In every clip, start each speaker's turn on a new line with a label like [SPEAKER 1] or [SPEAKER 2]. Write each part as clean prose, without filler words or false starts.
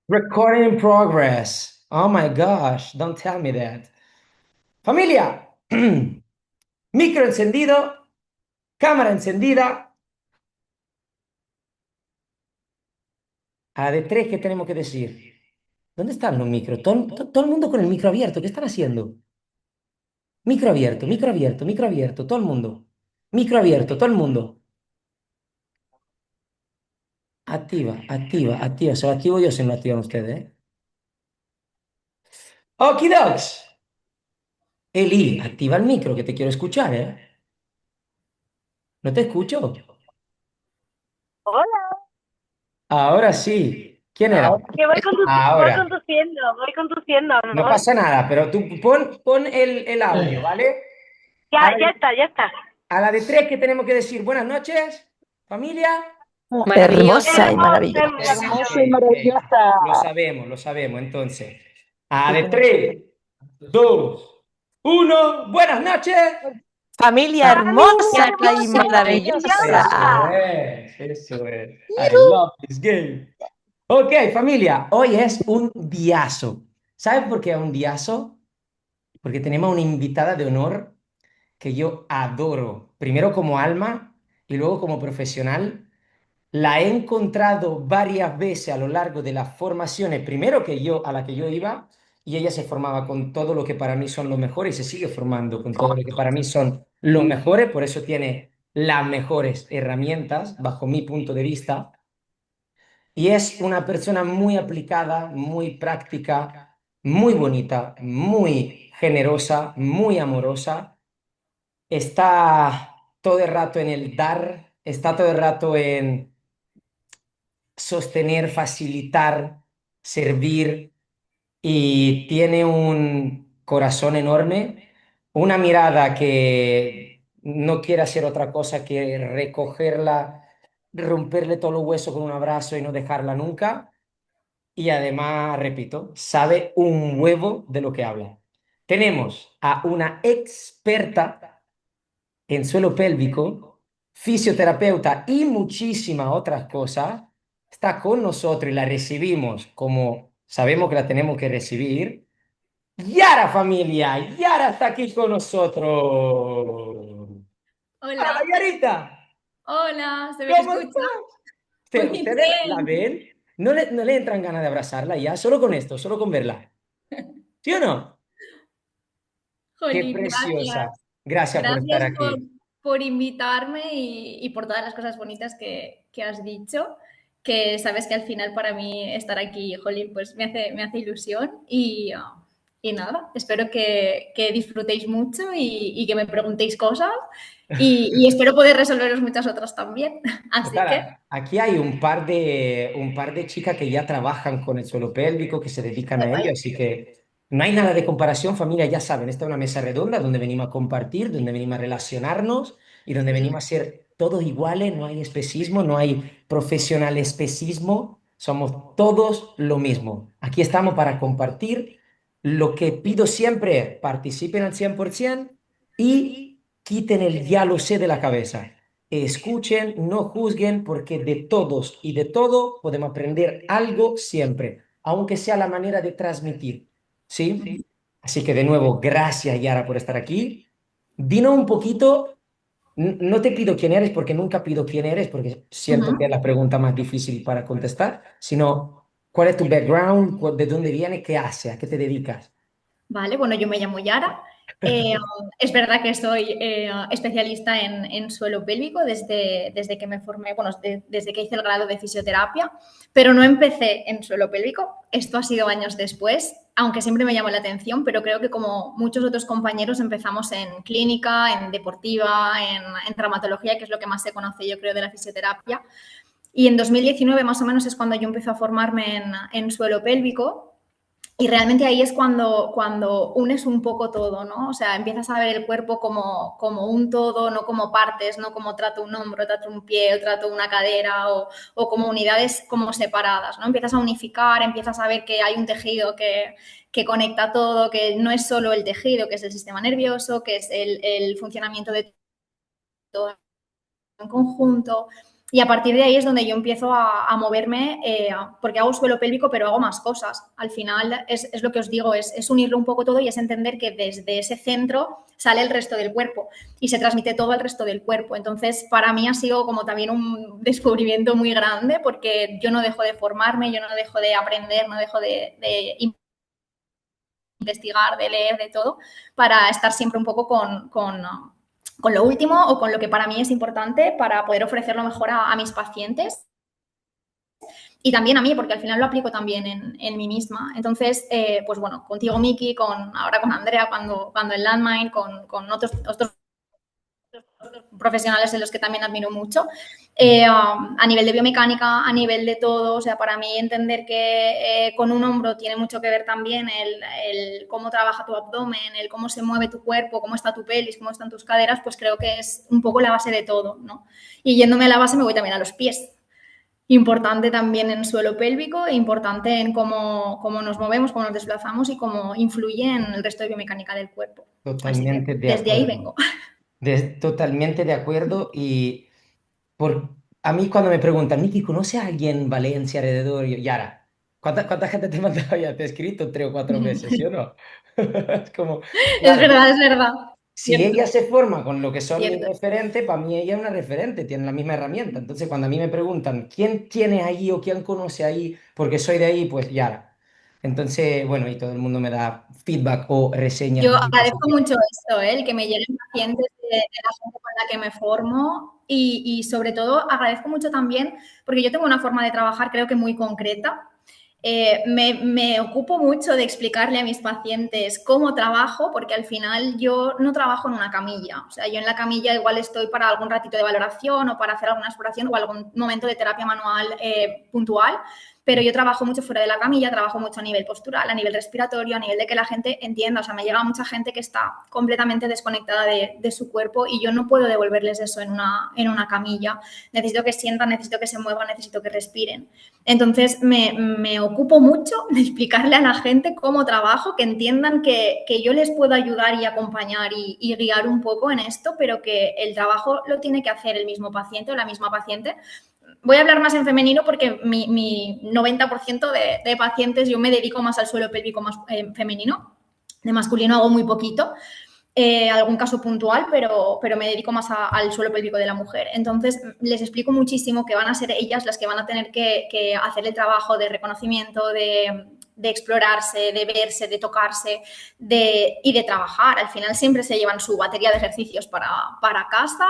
[SPEAKER 1] Recording in progress. Oh my gosh, don't tell me that. Familia, micro encendido, cámara encendida. A de tres, ¿qué tenemos que decir? ¿Dónde están los micros? Todo el mundo con el micro abierto. ¿Qué están haciendo? Micro abierto, micro abierto, micro abierto, todo el mundo. Micro abierto, todo el mundo. Activa, activa, activa. Se lo activo yo si no lo activan ustedes, ¿eh? Okidoks. Eli, activa el micro que te quiero escuchar, ¿eh? ¿No te escucho?
[SPEAKER 2] Hola,
[SPEAKER 1] Ahora sí. ¿Quién era?
[SPEAKER 2] que
[SPEAKER 1] Ahora.
[SPEAKER 2] voy conduciendo,
[SPEAKER 1] No
[SPEAKER 2] amor.
[SPEAKER 1] pasa nada, pero tú pon el audio, ¿vale? A
[SPEAKER 2] Ya,
[SPEAKER 1] la,
[SPEAKER 2] ya
[SPEAKER 1] de,
[SPEAKER 2] está, ya está.
[SPEAKER 1] a la de tres que tenemos que decir buenas noches, familia.
[SPEAKER 3] Hermosa y
[SPEAKER 2] Hermosa,
[SPEAKER 3] maravillosa.
[SPEAKER 1] Ok,
[SPEAKER 2] maravillosa y
[SPEAKER 1] ok.
[SPEAKER 2] maravillosa.
[SPEAKER 1] Lo sabemos. Entonces, a de tres, dos, uno, buenas noches.
[SPEAKER 3] Familia
[SPEAKER 2] Familia
[SPEAKER 3] hermosa y
[SPEAKER 2] hermosa y
[SPEAKER 3] maravillosa.
[SPEAKER 2] maravillosa.
[SPEAKER 1] Eso es. I love this game. Ok, familia, hoy es un diazo. ¿Sabes por qué es un diazo? Porque tenemos una invitada de honor que yo adoro, primero como alma y luego como profesional. La he encontrado varias veces a lo largo de las formaciones, primero que yo a la que yo iba, y ella se formaba con todo lo que para mí son los mejores y se sigue formando con todo lo que para mí son los mejores, por eso tiene las mejores herramientas bajo mi punto de vista. Y es una persona muy aplicada, muy práctica, muy bonita, muy generosa, muy amorosa. Está todo el rato en el dar, está todo el rato en sostener, facilitar, servir y tiene un corazón enorme, una mirada que no quiere hacer otra cosa que recogerla, romperle todos los huesos con un abrazo y no dejarla nunca. Y además, repito, sabe un huevo de lo que habla. Tenemos a una experta en suelo pélvico, fisioterapeuta y muchísimas otras cosas, está con nosotros y la recibimos como sabemos que la tenemos que recibir. Yara, familia, Yara está aquí con nosotros. Hola,
[SPEAKER 4] Hola,
[SPEAKER 1] Yarita,
[SPEAKER 4] hola, ¿se me
[SPEAKER 1] ¿cómo
[SPEAKER 4] escucha?
[SPEAKER 1] estás?
[SPEAKER 4] Muy
[SPEAKER 1] ¿Ustedes la
[SPEAKER 4] bien.
[SPEAKER 1] ven? ¿No le entran ganas de abrazarla ya? Solo con esto, solo con verla. ¿Sí o no? Qué
[SPEAKER 4] Jolín,
[SPEAKER 1] preciosa.
[SPEAKER 4] gracias.
[SPEAKER 1] Gracias por estar
[SPEAKER 4] Gracias
[SPEAKER 1] aquí.
[SPEAKER 4] por invitarme y por todas las cosas bonitas que has dicho, que sabes que al final para mí estar aquí, jolín, pues me hace ilusión y nada, espero que disfrutéis mucho y que me preguntéis cosas y espero poder resolveros muchas otras también. Así que,
[SPEAKER 1] Total, aquí hay un par de chicas que ya trabajan con el suelo pélvico, que se dedican
[SPEAKER 4] qué
[SPEAKER 1] a ello,
[SPEAKER 4] guay.
[SPEAKER 1] así que no hay nada de comparación, familia, ya saben, esta es una mesa redonda donde venimos a compartir, donde venimos a relacionarnos y donde venimos a ser todos iguales, no hay especismo, no hay profesional especismo, somos todos lo mismo. Aquí estamos para compartir. Lo que pido siempre, participen al 100% y quiten el ya lo sé de la cabeza. Escuchen, no juzguen, porque de todos y de todo podemos aprender algo siempre, aunque sea la manera de transmitir. ¿Sí? Así que de nuevo, gracias Yara por estar aquí. Dinos un poquito, no te pido quién eres porque nunca pido quién eres, porque siento que es
[SPEAKER 4] Ujú.
[SPEAKER 1] la pregunta más difícil para contestar, sino cuál es tu background, de dónde vienes, qué haces, a qué te dedicas.
[SPEAKER 4] Vale, bueno, yo me llamo Yara. Es verdad que soy especialista en suelo pélvico desde que me formé, bueno, desde que hice el grado de fisioterapia, pero no empecé en suelo pélvico. Esto ha sido años después, aunque siempre me llamó la atención, pero creo que como muchos otros compañeros empezamos en clínica, en deportiva, en traumatología, que es lo que más se conoce, yo creo, de la fisioterapia. Y en 2019 más o menos es cuando yo empecé a formarme en suelo pélvico y realmente ahí es cuando unes un poco todo, ¿no? O sea, empiezas a ver el cuerpo como un todo, no como partes, no como trato un hombro, trato un pie, o trato una cadera o como unidades como separadas, ¿no? Empiezas a unificar, empiezas a ver que hay un tejido que conecta todo, que no es solo el tejido, que es el sistema nervioso, que es el funcionamiento de todo en conjunto. Y a partir de ahí es donde yo empiezo a moverme, porque hago suelo pélvico, pero hago más cosas. Al final es lo que os digo, es unirlo un poco todo y es entender que desde ese centro sale el resto del cuerpo y se transmite todo al resto del cuerpo. Entonces, para mí ha sido como también un descubrimiento muy grande, porque yo no dejo de formarme, yo no dejo de aprender, no dejo de investigar, de leer, de todo, para estar siempre un poco con lo último o con lo que para mí es importante para poder ofrecer lo mejor a mis pacientes y también a mí, porque al final lo aplico también en mí misma. Entonces, pues bueno, contigo, Miki, ahora con Andrea, cuando en Landmine, con otros profesionales en los que también admiro mucho, a nivel de biomecánica, a nivel de todo, o sea, para mí entender que con un hombro tiene mucho que ver también el cómo trabaja tu abdomen, el cómo se mueve tu cuerpo, cómo está tu pelvis, cómo están tus caderas, pues creo que es un poco la base de todo, ¿no? Y yéndome a la base me voy también a los pies. Importante también en suelo pélvico, importante en cómo nos movemos, cómo nos desplazamos y cómo influye en el resto de biomecánica del cuerpo. Así que
[SPEAKER 1] Totalmente de
[SPEAKER 4] desde ahí
[SPEAKER 1] acuerdo.
[SPEAKER 4] vengo.
[SPEAKER 1] Totalmente de acuerdo. Y a mí cuando me preguntan, Miki, ¿conoce a alguien en Valencia alrededor? Yo, Yara, ¿cuánta gente te ha mandado ya? Te he escrito 3 o 4 veces, ¿sí o no? Es como,
[SPEAKER 4] Es
[SPEAKER 1] claro,
[SPEAKER 4] verdad, es verdad.
[SPEAKER 1] si
[SPEAKER 4] Cierto,
[SPEAKER 1] ella se forma con lo que son mis
[SPEAKER 4] cierto.
[SPEAKER 1] referentes, para mí ella es una referente, tiene la misma herramienta. Entonces, cuando a mí me preguntan, ¿quién tiene ahí o quién conoce ahí? Porque soy de ahí, pues Yara. Entonces, bueno, y todo el mundo me da feedback o reseñas
[SPEAKER 4] Yo
[SPEAKER 1] muy
[SPEAKER 4] agradezco
[SPEAKER 1] positivas.
[SPEAKER 4] mucho esto, el que me lleguen pacientes de la gente con la que me formo y sobre todo agradezco mucho también, porque yo tengo una forma de trabajar creo que muy concreta. Me ocupo mucho de explicarle a mis pacientes cómo trabajo, porque al final yo no trabajo en una camilla. O sea, yo en la camilla igual estoy para algún ratito de valoración o para hacer alguna exploración o algún momento de terapia manual puntual, pero yo trabajo mucho fuera de la camilla, trabajo mucho a nivel postural, a nivel respiratorio, a nivel de que la gente entienda. O sea, me llega mucha gente que está completamente desconectada de su cuerpo y yo no puedo devolverles eso en una camilla. Necesito que sientan, necesito que se muevan, necesito que respiren. Entonces, me ocupo mucho de explicarle a la gente cómo trabajo, que entiendan que yo les puedo ayudar y acompañar y guiar un poco en esto, pero que el trabajo lo tiene que hacer el mismo paciente o la misma paciente. Voy a hablar más en femenino porque mi 90% de pacientes yo me dedico más al suelo pélvico más femenino. De masculino hago muy poquito, algún caso puntual, pero me dedico más al suelo pélvico de la mujer. Entonces, les explico muchísimo que van a ser ellas las que van a tener que hacer el trabajo de reconocimiento, de explorarse, de verse, de tocarse y de trabajar. Al final siempre se llevan su batería de ejercicios para casa,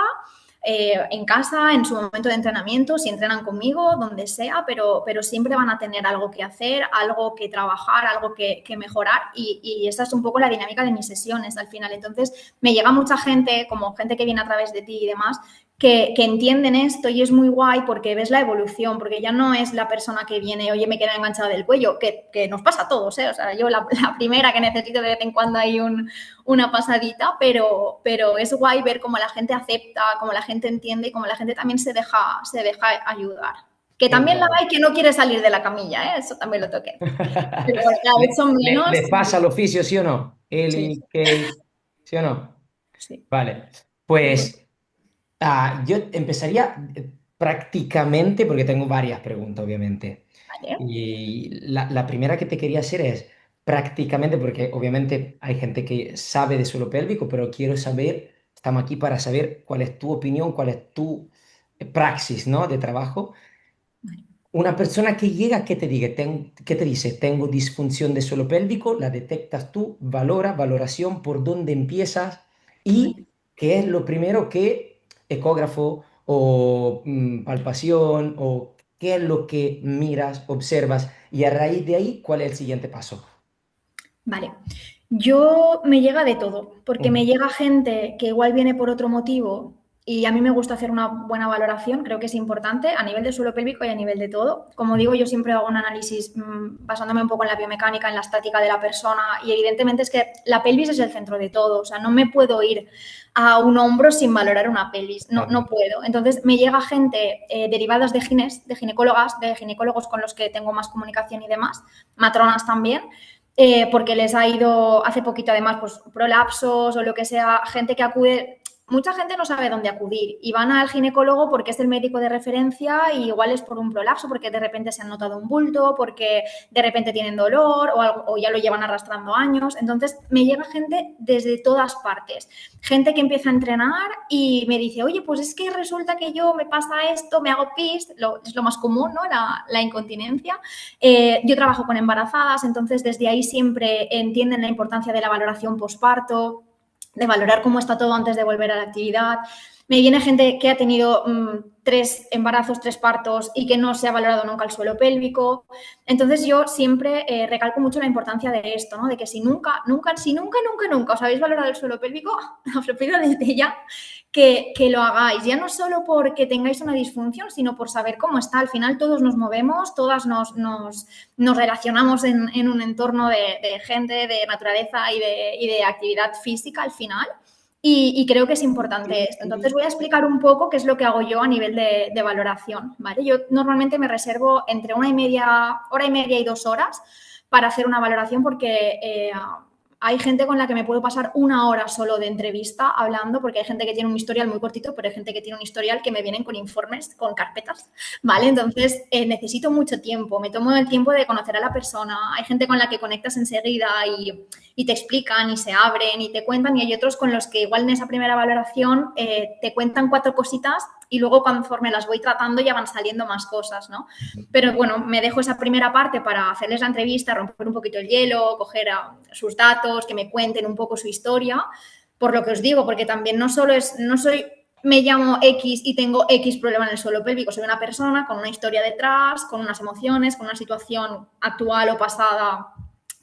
[SPEAKER 4] en casa, en su momento de entrenamiento, si entrenan conmigo, donde sea, pero siempre van a tener algo que hacer, algo que trabajar, algo que mejorar y esa es un poco la dinámica de mis sesiones al final. Entonces, me llega mucha gente, como gente que viene a través de ti y demás, que entienden esto y es muy guay porque ves la evolución, porque ya no es la persona que viene, oye, me queda enganchada del cuello, que nos pasa a todos, ¿eh? O sea, yo la primera que necesito de vez en cuando hay una pasadita, pero es guay ver cómo la gente acepta, cómo la gente entiende y cómo la gente también se deja ayudar. Que
[SPEAKER 1] Qué
[SPEAKER 4] también la
[SPEAKER 1] guay.
[SPEAKER 4] hay que no quiere salir de la camilla, ¿eh? Eso también lo toqué. Pero cada vez son menos.
[SPEAKER 1] ¿Le pasa al oficio, sí o no?
[SPEAKER 4] Sí,
[SPEAKER 1] Eli, Kate, ¿sí o no?
[SPEAKER 4] sí.
[SPEAKER 1] Vale.
[SPEAKER 4] Súper.
[SPEAKER 1] Pues yo empezaría prácticamente, porque tengo varias preguntas, obviamente.
[SPEAKER 4] Vale.
[SPEAKER 1] Y la primera que te quería hacer es prácticamente, porque obviamente hay gente que sabe de suelo pélvico, pero quiero saber, estamos aquí para saber cuál es tu opinión, cuál es tu praxis, ¿no? De trabajo. Una persona que llega, ¿qué te diga? ¿Qué te dice? Tengo disfunción de suelo pélvico, la detectas tú, valoración, por dónde empiezas y qué es lo primero que ecógrafo o palpación o qué es lo que miras, observas y a raíz de ahí, ¿cuál es el siguiente paso?
[SPEAKER 4] Vale. Yo me llega de todo, porque me
[SPEAKER 1] Ujú.
[SPEAKER 4] llega gente que igual viene por otro motivo y a mí me gusta hacer una buena valoración, creo que es importante a nivel del suelo pélvico y a nivel de todo. Como digo, yo siempre hago un análisis basándome un poco en la biomecánica, en la estática de la persona y evidentemente es que la pelvis es el centro de todo, o sea, no me puedo ir a un hombro sin valorar una pelvis, no,
[SPEAKER 1] Claro.
[SPEAKER 4] no puedo. Entonces me llega gente derivadas de de ginecólogas, de ginecólogos con los que tengo más comunicación y demás, matronas también, porque les ha ido hace poquito además pues prolapsos o lo que sea, gente que acude mucha gente no sabe dónde acudir y van al ginecólogo porque es el médico de referencia y igual es por un prolapso, porque de repente se han notado un bulto, porque de repente tienen dolor o ya lo llevan arrastrando años. Entonces me llega gente desde todas partes. Gente que empieza a entrenar y me dice, oye, pues es que resulta que yo me pasa esto, me hago pis, es lo más común, ¿no? La incontinencia. Yo trabajo con embarazadas, entonces desde ahí siempre entienden la importancia de la valoración posparto, de valorar cómo está todo antes de volver a la actividad. Me viene gente que ha tenido 3 embarazos, 3 partos y que no se ha valorado nunca el suelo pélvico. Entonces yo siempre recalco mucho la importancia de esto, ¿no? De que si nunca os habéis valorado el suelo pélvico, os lo pido desde ya que lo hagáis, ya no solo porque tengáis una disfunción, sino por saber cómo está. Al final todos nos movemos, todas nos relacionamos en un entorno de gente, de naturaleza y de actividad física al final. Y creo que es importante esto. Entonces voy a explicar un poco qué es lo que hago yo a nivel de valoración, ¿vale? Yo normalmente me reservo entre hora y media y 2 horas para hacer una valoración porque hay gente con la que me puedo pasar 1 hora solo de entrevista hablando, porque hay gente que tiene un historial muy cortito, pero hay gente que tiene un historial que me vienen con informes, con carpetas, ¿vale? Entonces necesito mucho tiempo, me tomo el tiempo de conocer a la persona. Hay gente con la que conectas enseguida y te explican y se abren y te cuentan, y hay otros con los que igual en esa primera valoración te cuentan 4 cositas y luego conforme las voy tratando ya van saliendo más cosas, ¿no? Pero bueno, me dejo esa primera parte para hacerles la entrevista, romper un poquito el hielo, coger sus datos, que me cuenten un poco su historia, por lo que os digo, porque también no soy me llamo X y tengo X problema en el suelo pélvico, soy una persona con una historia detrás, con unas emociones, con una situación actual o pasada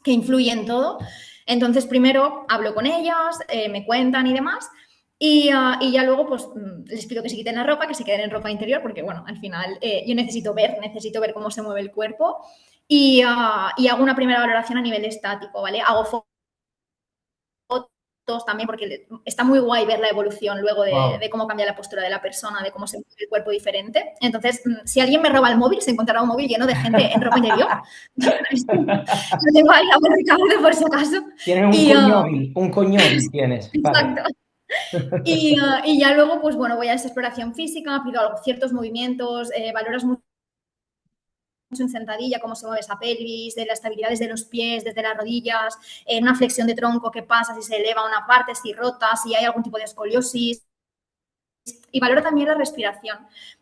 [SPEAKER 4] que influye en todo. Entonces, primero hablo con ellas, me cuentan y demás, y ya luego pues les pido que se quiten la ropa, que se queden en ropa interior, porque bueno, al final yo necesito ver cómo se mueve el cuerpo y hago una primera valoración a nivel estático, ¿vale? Hago fotos también porque está muy guay ver la evolución luego de cómo cambia la postura de la persona, de cómo se mueve el cuerpo diferente. Entonces, si alguien me roba el móvil, se encontrará un móvil lleno de gente en ropa interior. Lo tengo ahí a buen recaudo por si acaso.
[SPEAKER 1] Tienes un coñóvil tienes. Vale.
[SPEAKER 4] Exacto. Y ya luego, pues bueno, voy a esa exploración física, pido ciertos movimientos, valoras mucho en sentadilla, cómo se mueve esa pelvis, de la estabilidad desde los pies, desde las rodillas, una flexión de tronco, qué pasa si se eleva una parte, si rota, si hay algún tipo de escoliosis. Y valoro también la respiración.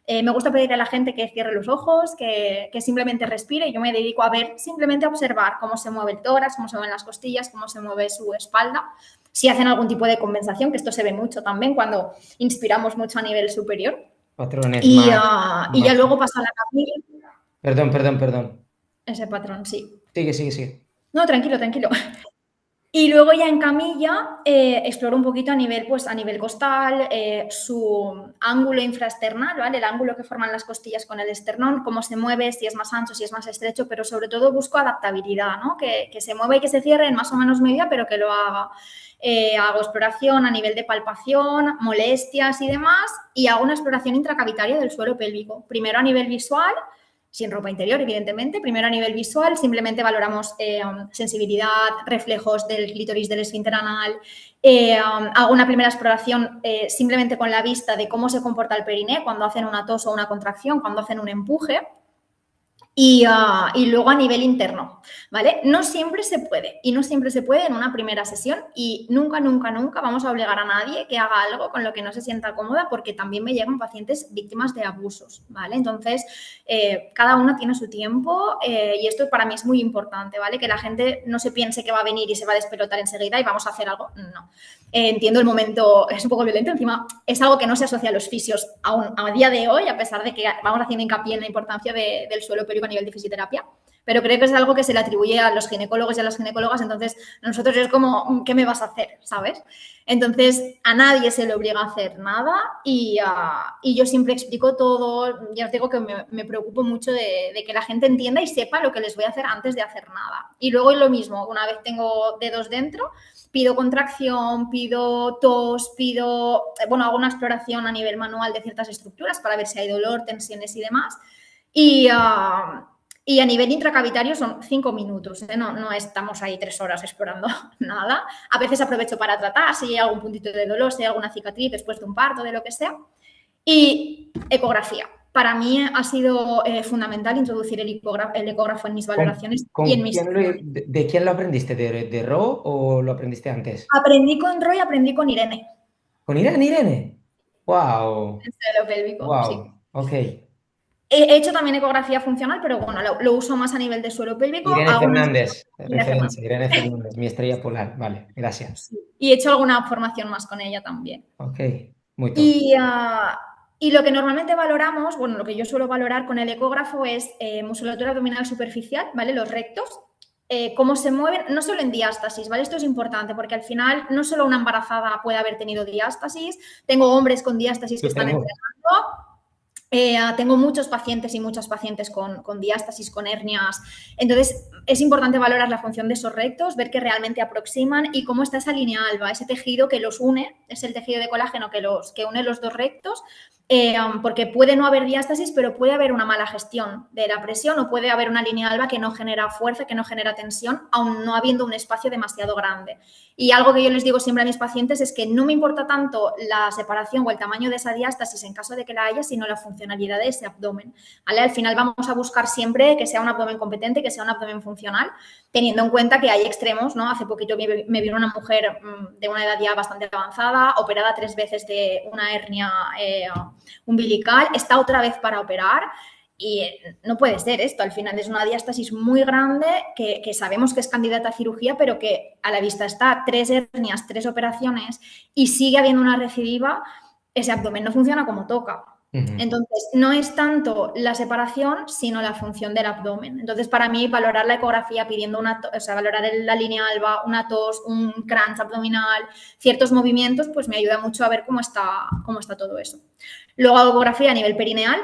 [SPEAKER 4] Me gusta pedirle a la gente que cierre los ojos, que simplemente respire. Yo me dedico a ver, simplemente a observar cómo se mueve el tórax, cómo se mueven las costillas, cómo se mueve su espalda. Si hacen algún tipo de compensación, que esto se ve mucho también cuando inspiramos mucho a nivel superior.
[SPEAKER 1] Patrones
[SPEAKER 4] Y
[SPEAKER 1] más.
[SPEAKER 4] ya luego pasa a la camilla.
[SPEAKER 1] Perdón.
[SPEAKER 4] Ese patrón, sí.
[SPEAKER 1] Sigue.
[SPEAKER 4] No, tranquilo. Y luego ya en camilla exploro un poquito a nivel costal, su ángulo infraesternal, ¿vale? El ángulo que forman las costillas con el esternón, cómo se mueve, si es más ancho, si es más estrecho, pero sobre todo busco adaptabilidad, ¿no? Que se mueva y que se cierre en más o menos medida, pero que lo haga. Hago exploración a nivel de palpación, molestias y demás, y hago una exploración intracavitaria del suelo pélvico. Primero a nivel visual, sin ropa interior, evidentemente. Primero a nivel visual, simplemente valoramos sensibilidad, reflejos del clítoris, del esfínter anal. Hago una primera exploración simplemente con la vista de cómo se comporta el periné cuando hacen una tos o una contracción, cuando hacen un empuje. Y luego a nivel interno, ¿vale? No siempre se puede y no siempre se puede en una primera sesión y nunca vamos a obligar a nadie que haga algo con lo que no se sienta cómoda porque también me llegan pacientes víctimas de abusos, ¿vale? Entonces, cada una tiene su tiempo y esto para mí es muy importante, ¿vale? Que la gente no se piense que va a venir y se va a despelotar enseguida y vamos a hacer algo, no. Entiendo el momento, es un poco violento, encima es algo que no se asocia a los fisios aún a día de hoy, a pesar de que vamos haciendo hincapié en la importancia del suelo pélvico a nivel de fisioterapia, pero creo que es algo que se le atribuye a los ginecólogos y a las ginecólogas, entonces nosotros es como, ¿qué me vas a hacer? ¿Sabes? Entonces, a nadie se le obliga a hacer nada y yo siempre explico todo, ya os digo que me preocupo mucho de que la gente entienda y sepa lo que les voy a hacer antes de hacer nada. Y luego lo mismo, una vez tengo dedos dentro, pido contracción, pido tos, hago una exploración a nivel manual de ciertas estructuras para ver si hay dolor, tensiones y demás. Y Y a nivel intracavitario son 5 minutos, ¿eh? No estamos ahí 3 horas explorando nada. A veces aprovecho para tratar si hay algún puntito de dolor, si hay alguna cicatriz después de un parto, de lo que sea. Y ecografía. Para mí ha sido fundamental introducir el ecógrafo en mis valoraciones y en mis sesiones.
[SPEAKER 1] ¿De quién lo aprendiste? ¿De Ro o lo aprendiste antes?
[SPEAKER 4] Aprendí con Roy, aprendí con Irene,
[SPEAKER 1] ¿Con Irene, Irene? ¡Wow!
[SPEAKER 4] en suelo pélvico, sí.
[SPEAKER 1] ¡Wow! Ok.
[SPEAKER 4] He hecho también ecografía funcional, pero bueno, lo uso más a nivel de suelo pélvico.
[SPEAKER 1] Irene
[SPEAKER 4] Hago unas...
[SPEAKER 1] Fernández,
[SPEAKER 4] Irene Fernández.
[SPEAKER 1] referencia, Irene Fernández, mi estrella polar. Vale, gracias.
[SPEAKER 4] Sí. Y he hecho alguna formación más con ella también.
[SPEAKER 1] Ok, muy top.
[SPEAKER 4] Y lo que normalmente valoramos, bueno, lo que yo suelo valorar con el ecógrafo es musculatura abdominal superficial, ¿vale? Los rectos, cómo se mueven, no solo en diástasis, ¿vale? Esto es importante porque al final no solo una embarazada puede haber tenido diástasis, tengo hombres con diástasis que
[SPEAKER 1] Yo
[SPEAKER 4] están
[SPEAKER 1] tengo.
[SPEAKER 4] entrenando. Tengo muchos pacientes y muchas pacientes con diástasis, con hernias. Entonces, es importante valorar la función de esos rectos, ver que realmente aproximan y cómo está esa línea alba, ese tejido que los une, es el tejido de colágeno que une los dos rectos, porque puede no haber diástasis, pero puede haber una mala gestión de la presión o puede haber una línea alba que no genera fuerza, que no genera tensión, aun no habiendo un espacio demasiado grande. Y algo que yo les digo siempre a mis pacientes es que no me importa tanto la separación o el tamaño de esa diástasis en caso de que la haya, sino la funcionalidad de ese abdomen, ¿vale? Al final vamos a buscar siempre que sea un abdomen competente, que sea un abdomen funcional, teniendo en cuenta que hay extremos, ¿no? Hace poquito me vino una mujer de una edad ya bastante avanzada, operada 3 veces de una hernia umbilical, está otra vez para operar. Y no puede ser esto, al final es una diástasis muy grande que sabemos que es candidata a cirugía, pero que a la vista está 3 hernias, 3 operaciones y sigue habiendo una recidiva, ese abdomen no funciona como toca. Entonces, no es tanto la separación, sino la función del abdomen. Entonces, para mí, valorar la ecografía pidiendo valorar la línea alba, una tos, un crunch abdominal, ciertos movimientos, pues me ayuda mucho a ver cómo está todo eso. Luego, ecografía a nivel perineal.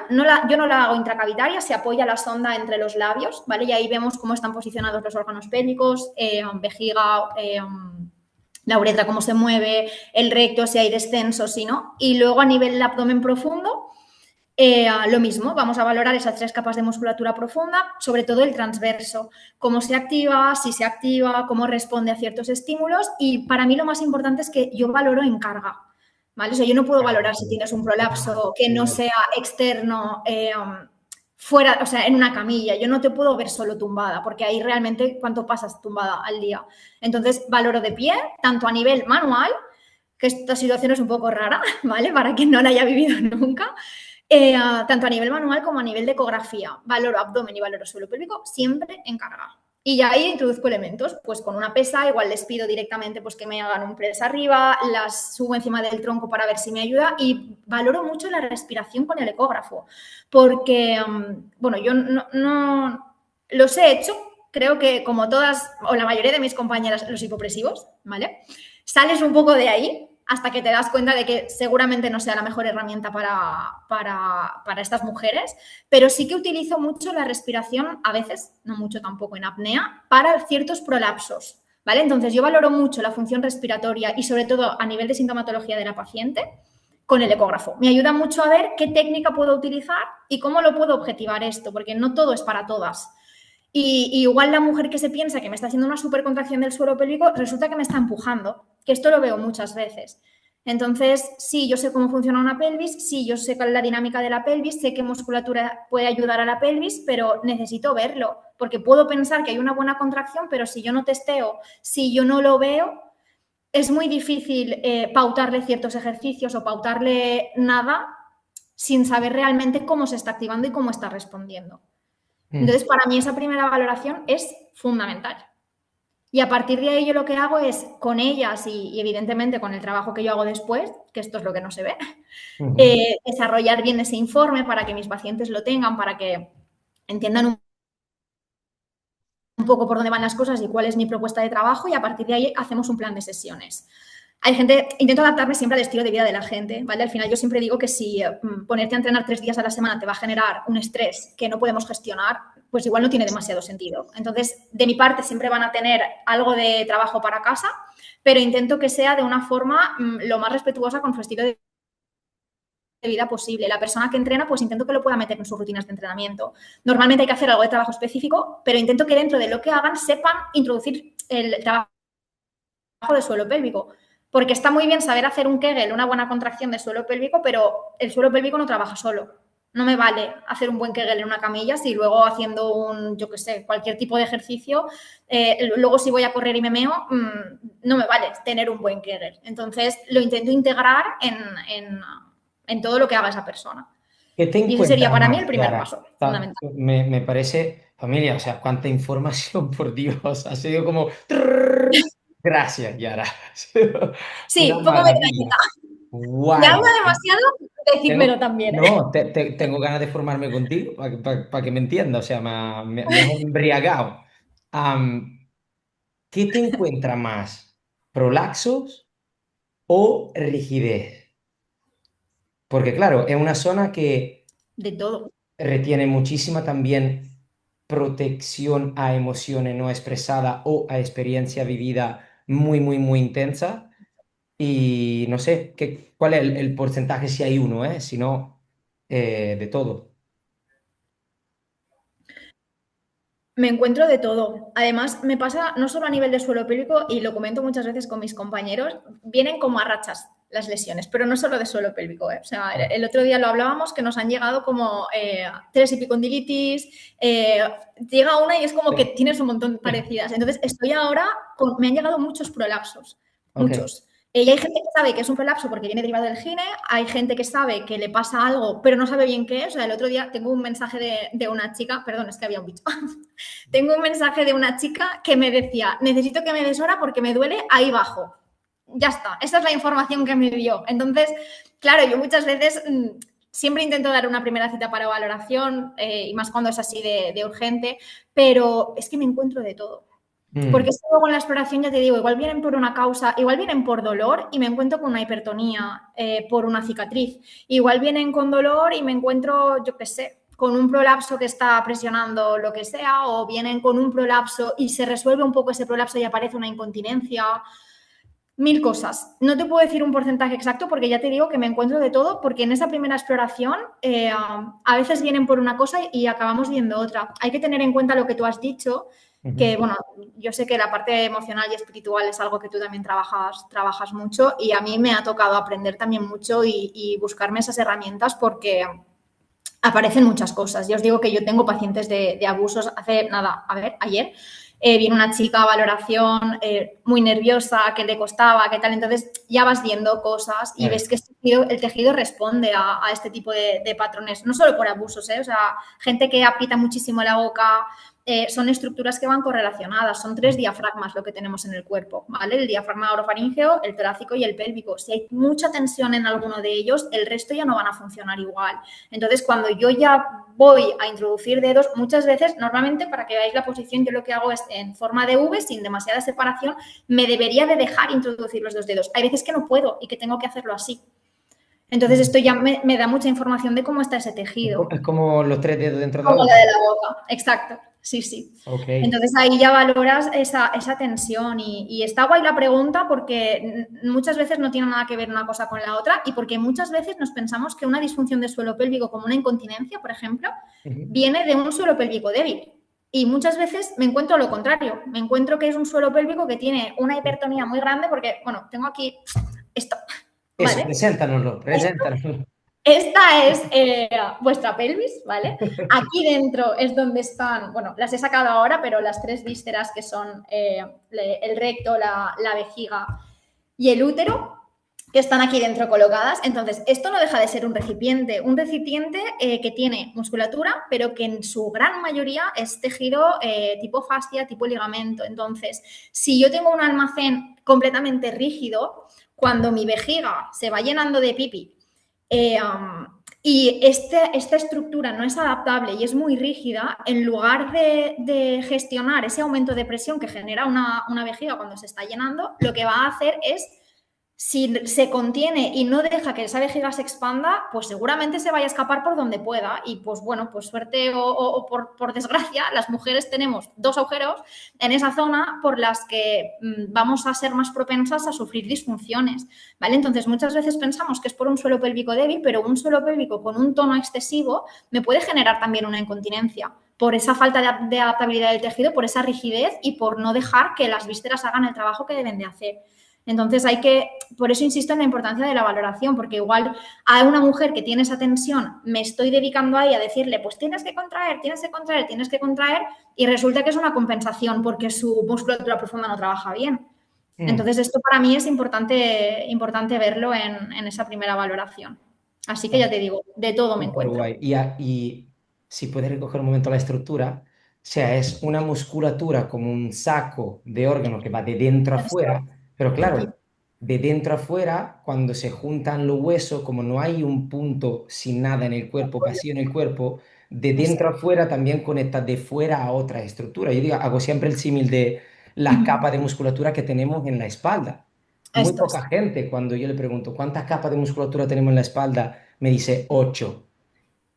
[SPEAKER 4] Yo no la hago intracavitaria, se apoya la sonda entre los labios, ¿vale? Y ahí vemos cómo están posicionados los órganos pélvicos, vejiga, la uretra, cómo se mueve, el recto, si hay descenso, si no. Y luego, a nivel del abdomen profundo, lo mismo, vamos a valorar esas 3 capas de musculatura profunda, sobre todo el transverso, cómo se activa, si se activa, cómo responde a ciertos estímulos y para mí lo más importante es que yo valoro en carga, ¿vale? O sea, yo no puedo valorar si tienes un prolapso que no sea externo, fuera, o sea, en una camilla, yo no te puedo ver solo tumbada, porque ahí realmente cuánto pasas tumbada al día. Entonces, valoro de pie, tanto a nivel manual, que esta situación es un poco rara, ¿vale? Para quien no la haya vivido nunca. Tanto a nivel manual como a nivel de ecografía. Valoro abdomen y valoro suelo pélvico siempre en carga. Y ya ahí introduzco elementos, pues con una pesa, igual les pido directamente pues que me hagan un press arriba, las subo encima del tronco para ver si me ayuda y valoro mucho la respiración con el ecógrafo, porque, bueno, yo no los he hecho, creo que como todas o la mayoría de mis compañeras, los hipopresivos, ¿vale? Sales un poco de ahí hasta que te das cuenta de que seguramente no sea la mejor herramienta para estas mujeres, pero sí que utilizo mucho la respiración, a veces, no mucho tampoco en apnea, para ciertos prolapsos, ¿vale? Entonces yo valoro mucho la función respiratoria y sobre todo a nivel de sintomatología de la paciente con el ecógrafo. Me ayuda mucho a ver qué técnica puedo utilizar y cómo lo puedo objetivar esto, porque no todo es para todas. Y igual la mujer que se piensa que me está haciendo una supercontracción del suelo pélvico, resulta que me está empujando, que esto lo veo muchas veces. Entonces, sí, yo sé cómo funciona una pelvis, sí, yo sé cuál es la dinámica de la pelvis, sé qué musculatura puede ayudar a la pelvis, pero necesito verlo, porque puedo pensar que hay una buena contracción, pero si yo no testeo, si yo no lo veo, es muy difícil pautarle ciertos ejercicios o pautarle nada sin saber realmente cómo se está activando y cómo está respondiendo. Entonces, para mí esa primera valoración es fundamental. Y a partir de ahí yo lo que hago es con ellas y evidentemente con el trabajo que yo hago después, que esto es lo que no se ve, desarrollar bien ese informe para que mis pacientes lo tengan, para que entiendan un poco por dónde van las cosas y cuál es mi propuesta de trabajo y a partir de ahí hacemos un plan de sesiones. Hay gente, intento adaptarme siempre al estilo de vida de la gente, ¿vale? Al final yo siempre digo que si ponerte a entrenar 3 días a la semana te va a generar un estrés que no podemos gestionar, pues igual no tiene demasiado sentido. Entonces, de mi parte siempre van a tener algo de trabajo para casa, pero intento que sea de una forma lo más respetuosa con su estilo de vida posible. La persona que entrena, pues intento que lo pueda meter en sus rutinas de entrenamiento. Normalmente hay que hacer algo de trabajo específico, pero intento que dentro de lo que hagan sepan introducir el trabajo de suelo pélvico. Porque está muy bien saber hacer un Kegel, una buena contracción de suelo pélvico, pero el suelo pélvico no trabaja solo. No me vale hacer un buen Kegel en una camilla si luego haciendo yo qué sé, cualquier tipo de ejercicio, luego si voy a correr y me meo, no me vale tener un buen Kegel. Entonces lo intento integrar en todo lo que haga esa persona.
[SPEAKER 1] ¿Qué te
[SPEAKER 4] Y ese sería
[SPEAKER 1] encuentras
[SPEAKER 4] para mí
[SPEAKER 1] más,
[SPEAKER 4] el primer
[SPEAKER 1] Yara?
[SPEAKER 4] paso fundamental.
[SPEAKER 1] Me parece, familia, o sea, cuánta información, por Dios, ha sido como... Gracias, Yara. Ha sido una
[SPEAKER 4] Sí, poco
[SPEAKER 1] maravilla.
[SPEAKER 4] metralleta. ¿Me
[SPEAKER 1] Guay.
[SPEAKER 4] habla demasiado? Decídmelo también, ¿eh?
[SPEAKER 1] No, tengo ganas de formarme contigo para que me entienda, o sea, me has embriagado. Am, ¿Qué te encuentra más? ¿Prolaxos o rigidez? Porque claro, es una zona que
[SPEAKER 4] De todo.
[SPEAKER 1] retiene muchísima también protección a emociones no expresadas o a experiencia vivida muy, muy, muy intensa. Y no sé, ¿cuál es el porcentaje si hay uno, eh? Si no, de todo.
[SPEAKER 4] Me encuentro de todo. Además, me pasa no solo a nivel de suelo pélvico, y lo comento muchas veces con mis compañeros, vienen como a rachas las lesiones, pero no solo de suelo pélvico. O sea, el otro día lo hablábamos que nos han llegado como 3 epicondilitis, llega una y es como que
[SPEAKER 1] Sí.
[SPEAKER 4] tienes un montón parecidas. Entonces, estoy ahora me han llegado muchos prolapsos,
[SPEAKER 1] Ok.
[SPEAKER 4] muchos. Y hay gente que sabe que es un prolapso porque viene derivado del gine, hay gente que sabe que le pasa algo, pero no sabe bien qué es. O sea, el otro día tengo un mensaje de una chica, perdón, es que había un bicho. Tengo un mensaje de una chica que me decía, necesito que me des hora porque me duele ahí abajo. Ya está, esa es la información que me dio. Entonces, claro, yo muchas veces siempre intento dar una primera cita para valoración, y más cuando es así de urgente, pero es que me encuentro de todo. Porque
[SPEAKER 1] Mm,
[SPEAKER 4] es que luego en la exploración, ya te digo, igual vienen por una causa, igual vienen por dolor y me encuentro con una hipertonía, por una cicatriz. Igual vienen con dolor y me encuentro, yo qué sé, con un prolapso que está presionando lo que sea, o vienen con un prolapso y se resuelve un poco ese prolapso y aparece una incontinencia. Mil cosas. No te puedo decir un porcentaje exacto porque ya te digo que me encuentro de todo, porque en esa primera exploración a veces vienen por una cosa y acabamos viendo otra. Hay que tener en cuenta lo que tú has dicho, que
[SPEAKER 1] ujú.
[SPEAKER 4] bueno, yo sé que la parte emocional y espiritual es algo que tú también trabajas mucho, y a mí me ha tocado aprender también mucho y buscarme esas herramientas porque aparecen muchas cosas. Yo os digo que yo tengo pacientes de abusos. Hace nada, a ver, ayer vino una chica a valoración, muy nerviosa, que le costaba, qué tal. Entonces ya vas viendo cosas y ves
[SPEAKER 1] Vale.
[SPEAKER 4] que el tejido responde a este tipo de patrones, no solo por abusos, o sea, gente que aprieta muchísimo la boca. Son estructuras que van correlacionadas, son 3 diafragmas lo que tenemos en el cuerpo, ¿vale? El diafragma orofaríngeo, el torácico y el pélvico. Si hay mucha tensión en alguno de ellos, el resto ya no van a funcionar igual. Entonces, cuando yo ya voy a introducir dedos, muchas veces, normalmente, para que veáis la posición, yo lo que hago es en forma de V, sin demasiada separación, me debería de dejar introducir los 2 dedos. Hay veces que no puedo y que tengo que hacerlo así. Entonces, esto ya me da mucha información de cómo está ese tejido.
[SPEAKER 1] Es como los tres dedos dentro de la
[SPEAKER 4] Como la
[SPEAKER 1] boca.
[SPEAKER 4] de la boca, exacto. Sí, sí.
[SPEAKER 1] Ok.
[SPEAKER 4] Entonces ahí ya valoras esa tensión, y está guay la pregunta porque muchas veces no tiene nada que ver una cosa con la otra, y porque muchas veces nos pensamos que una disfunción de suelo pélvico, como una incontinencia, por ejemplo,
[SPEAKER 1] Ujú.
[SPEAKER 4] viene de un suelo pélvico débil. Y muchas veces me encuentro lo contrario. Me encuentro que es un suelo pélvico que tiene una hipertonía muy grande porque, bueno, tengo aquí esto,
[SPEAKER 1] Eso,
[SPEAKER 4] ¿vale?
[SPEAKER 1] preséntanoslo.
[SPEAKER 4] Esta es vuestra pelvis, ¿vale? Aquí dentro es donde están, bueno, las he sacado ahora, pero las 3 vísceras que son el recto, la vejiga y el útero, que están aquí dentro colocadas. Entonces, esto no deja de ser un recipiente que tiene musculatura, pero que en su gran mayoría es tejido tipo fascia, tipo ligamento. Entonces, si yo tengo un almacén completamente rígido, cuando mi vejiga se va llenando de pipí, y esta estructura no es adaptable y es muy rígida, en lugar de gestionar ese aumento de presión que genera una vejiga cuando se está llenando, lo que va a hacer es Si se contiene y no deja que esa vejiga se expanda, pues seguramente se vaya a escapar por donde pueda. Y pues bueno, pues suerte o por desgracia, las mujeres tenemos 2 agujeros en esa zona por las que vamos a ser más propensas a sufrir disfunciones, ¿vale? Entonces muchas veces pensamos que es por un suelo pélvico débil, pero un suelo pélvico con un tono excesivo me puede generar también una incontinencia por esa falta de adaptabilidad del tejido, por esa rigidez y por no dejar que las vísceras hagan el trabajo que deben de hacer. Entonces por eso insisto en la importancia de la valoración, porque igual a una mujer que tiene esa tensión me estoy dedicando ahí a decirle, pues tienes que contraer, tienes que contraer, tienes que contraer, y resulta que es una compensación porque su musculatura profunda no trabaja bien. Entonces esto para mí es importante verlo en esa primera valoración. Así que ya te digo, de todo me
[SPEAKER 1] Súper
[SPEAKER 4] encuentro.
[SPEAKER 1] guay. Y si puedes recoger un momento la estructura, o sea, es una musculatura como un saco de órganos que va de dentro a afuera, pero claro, de dentro a afuera, cuando se juntan los huesos, como no hay un punto sin nada en el cuerpo, vacío en el cuerpo, de dentro a afuera también conecta de fuera a otra estructura. Yo digo, hago siempre el símil de las capas de musculatura que tenemos en la espalda. Muy
[SPEAKER 4] Esto
[SPEAKER 1] poca
[SPEAKER 4] es.
[SPEAKER 1] gente, cuando yo le pregunto, ¿cuántas capas de musculatura tenemos en la espalda? Me dice 8.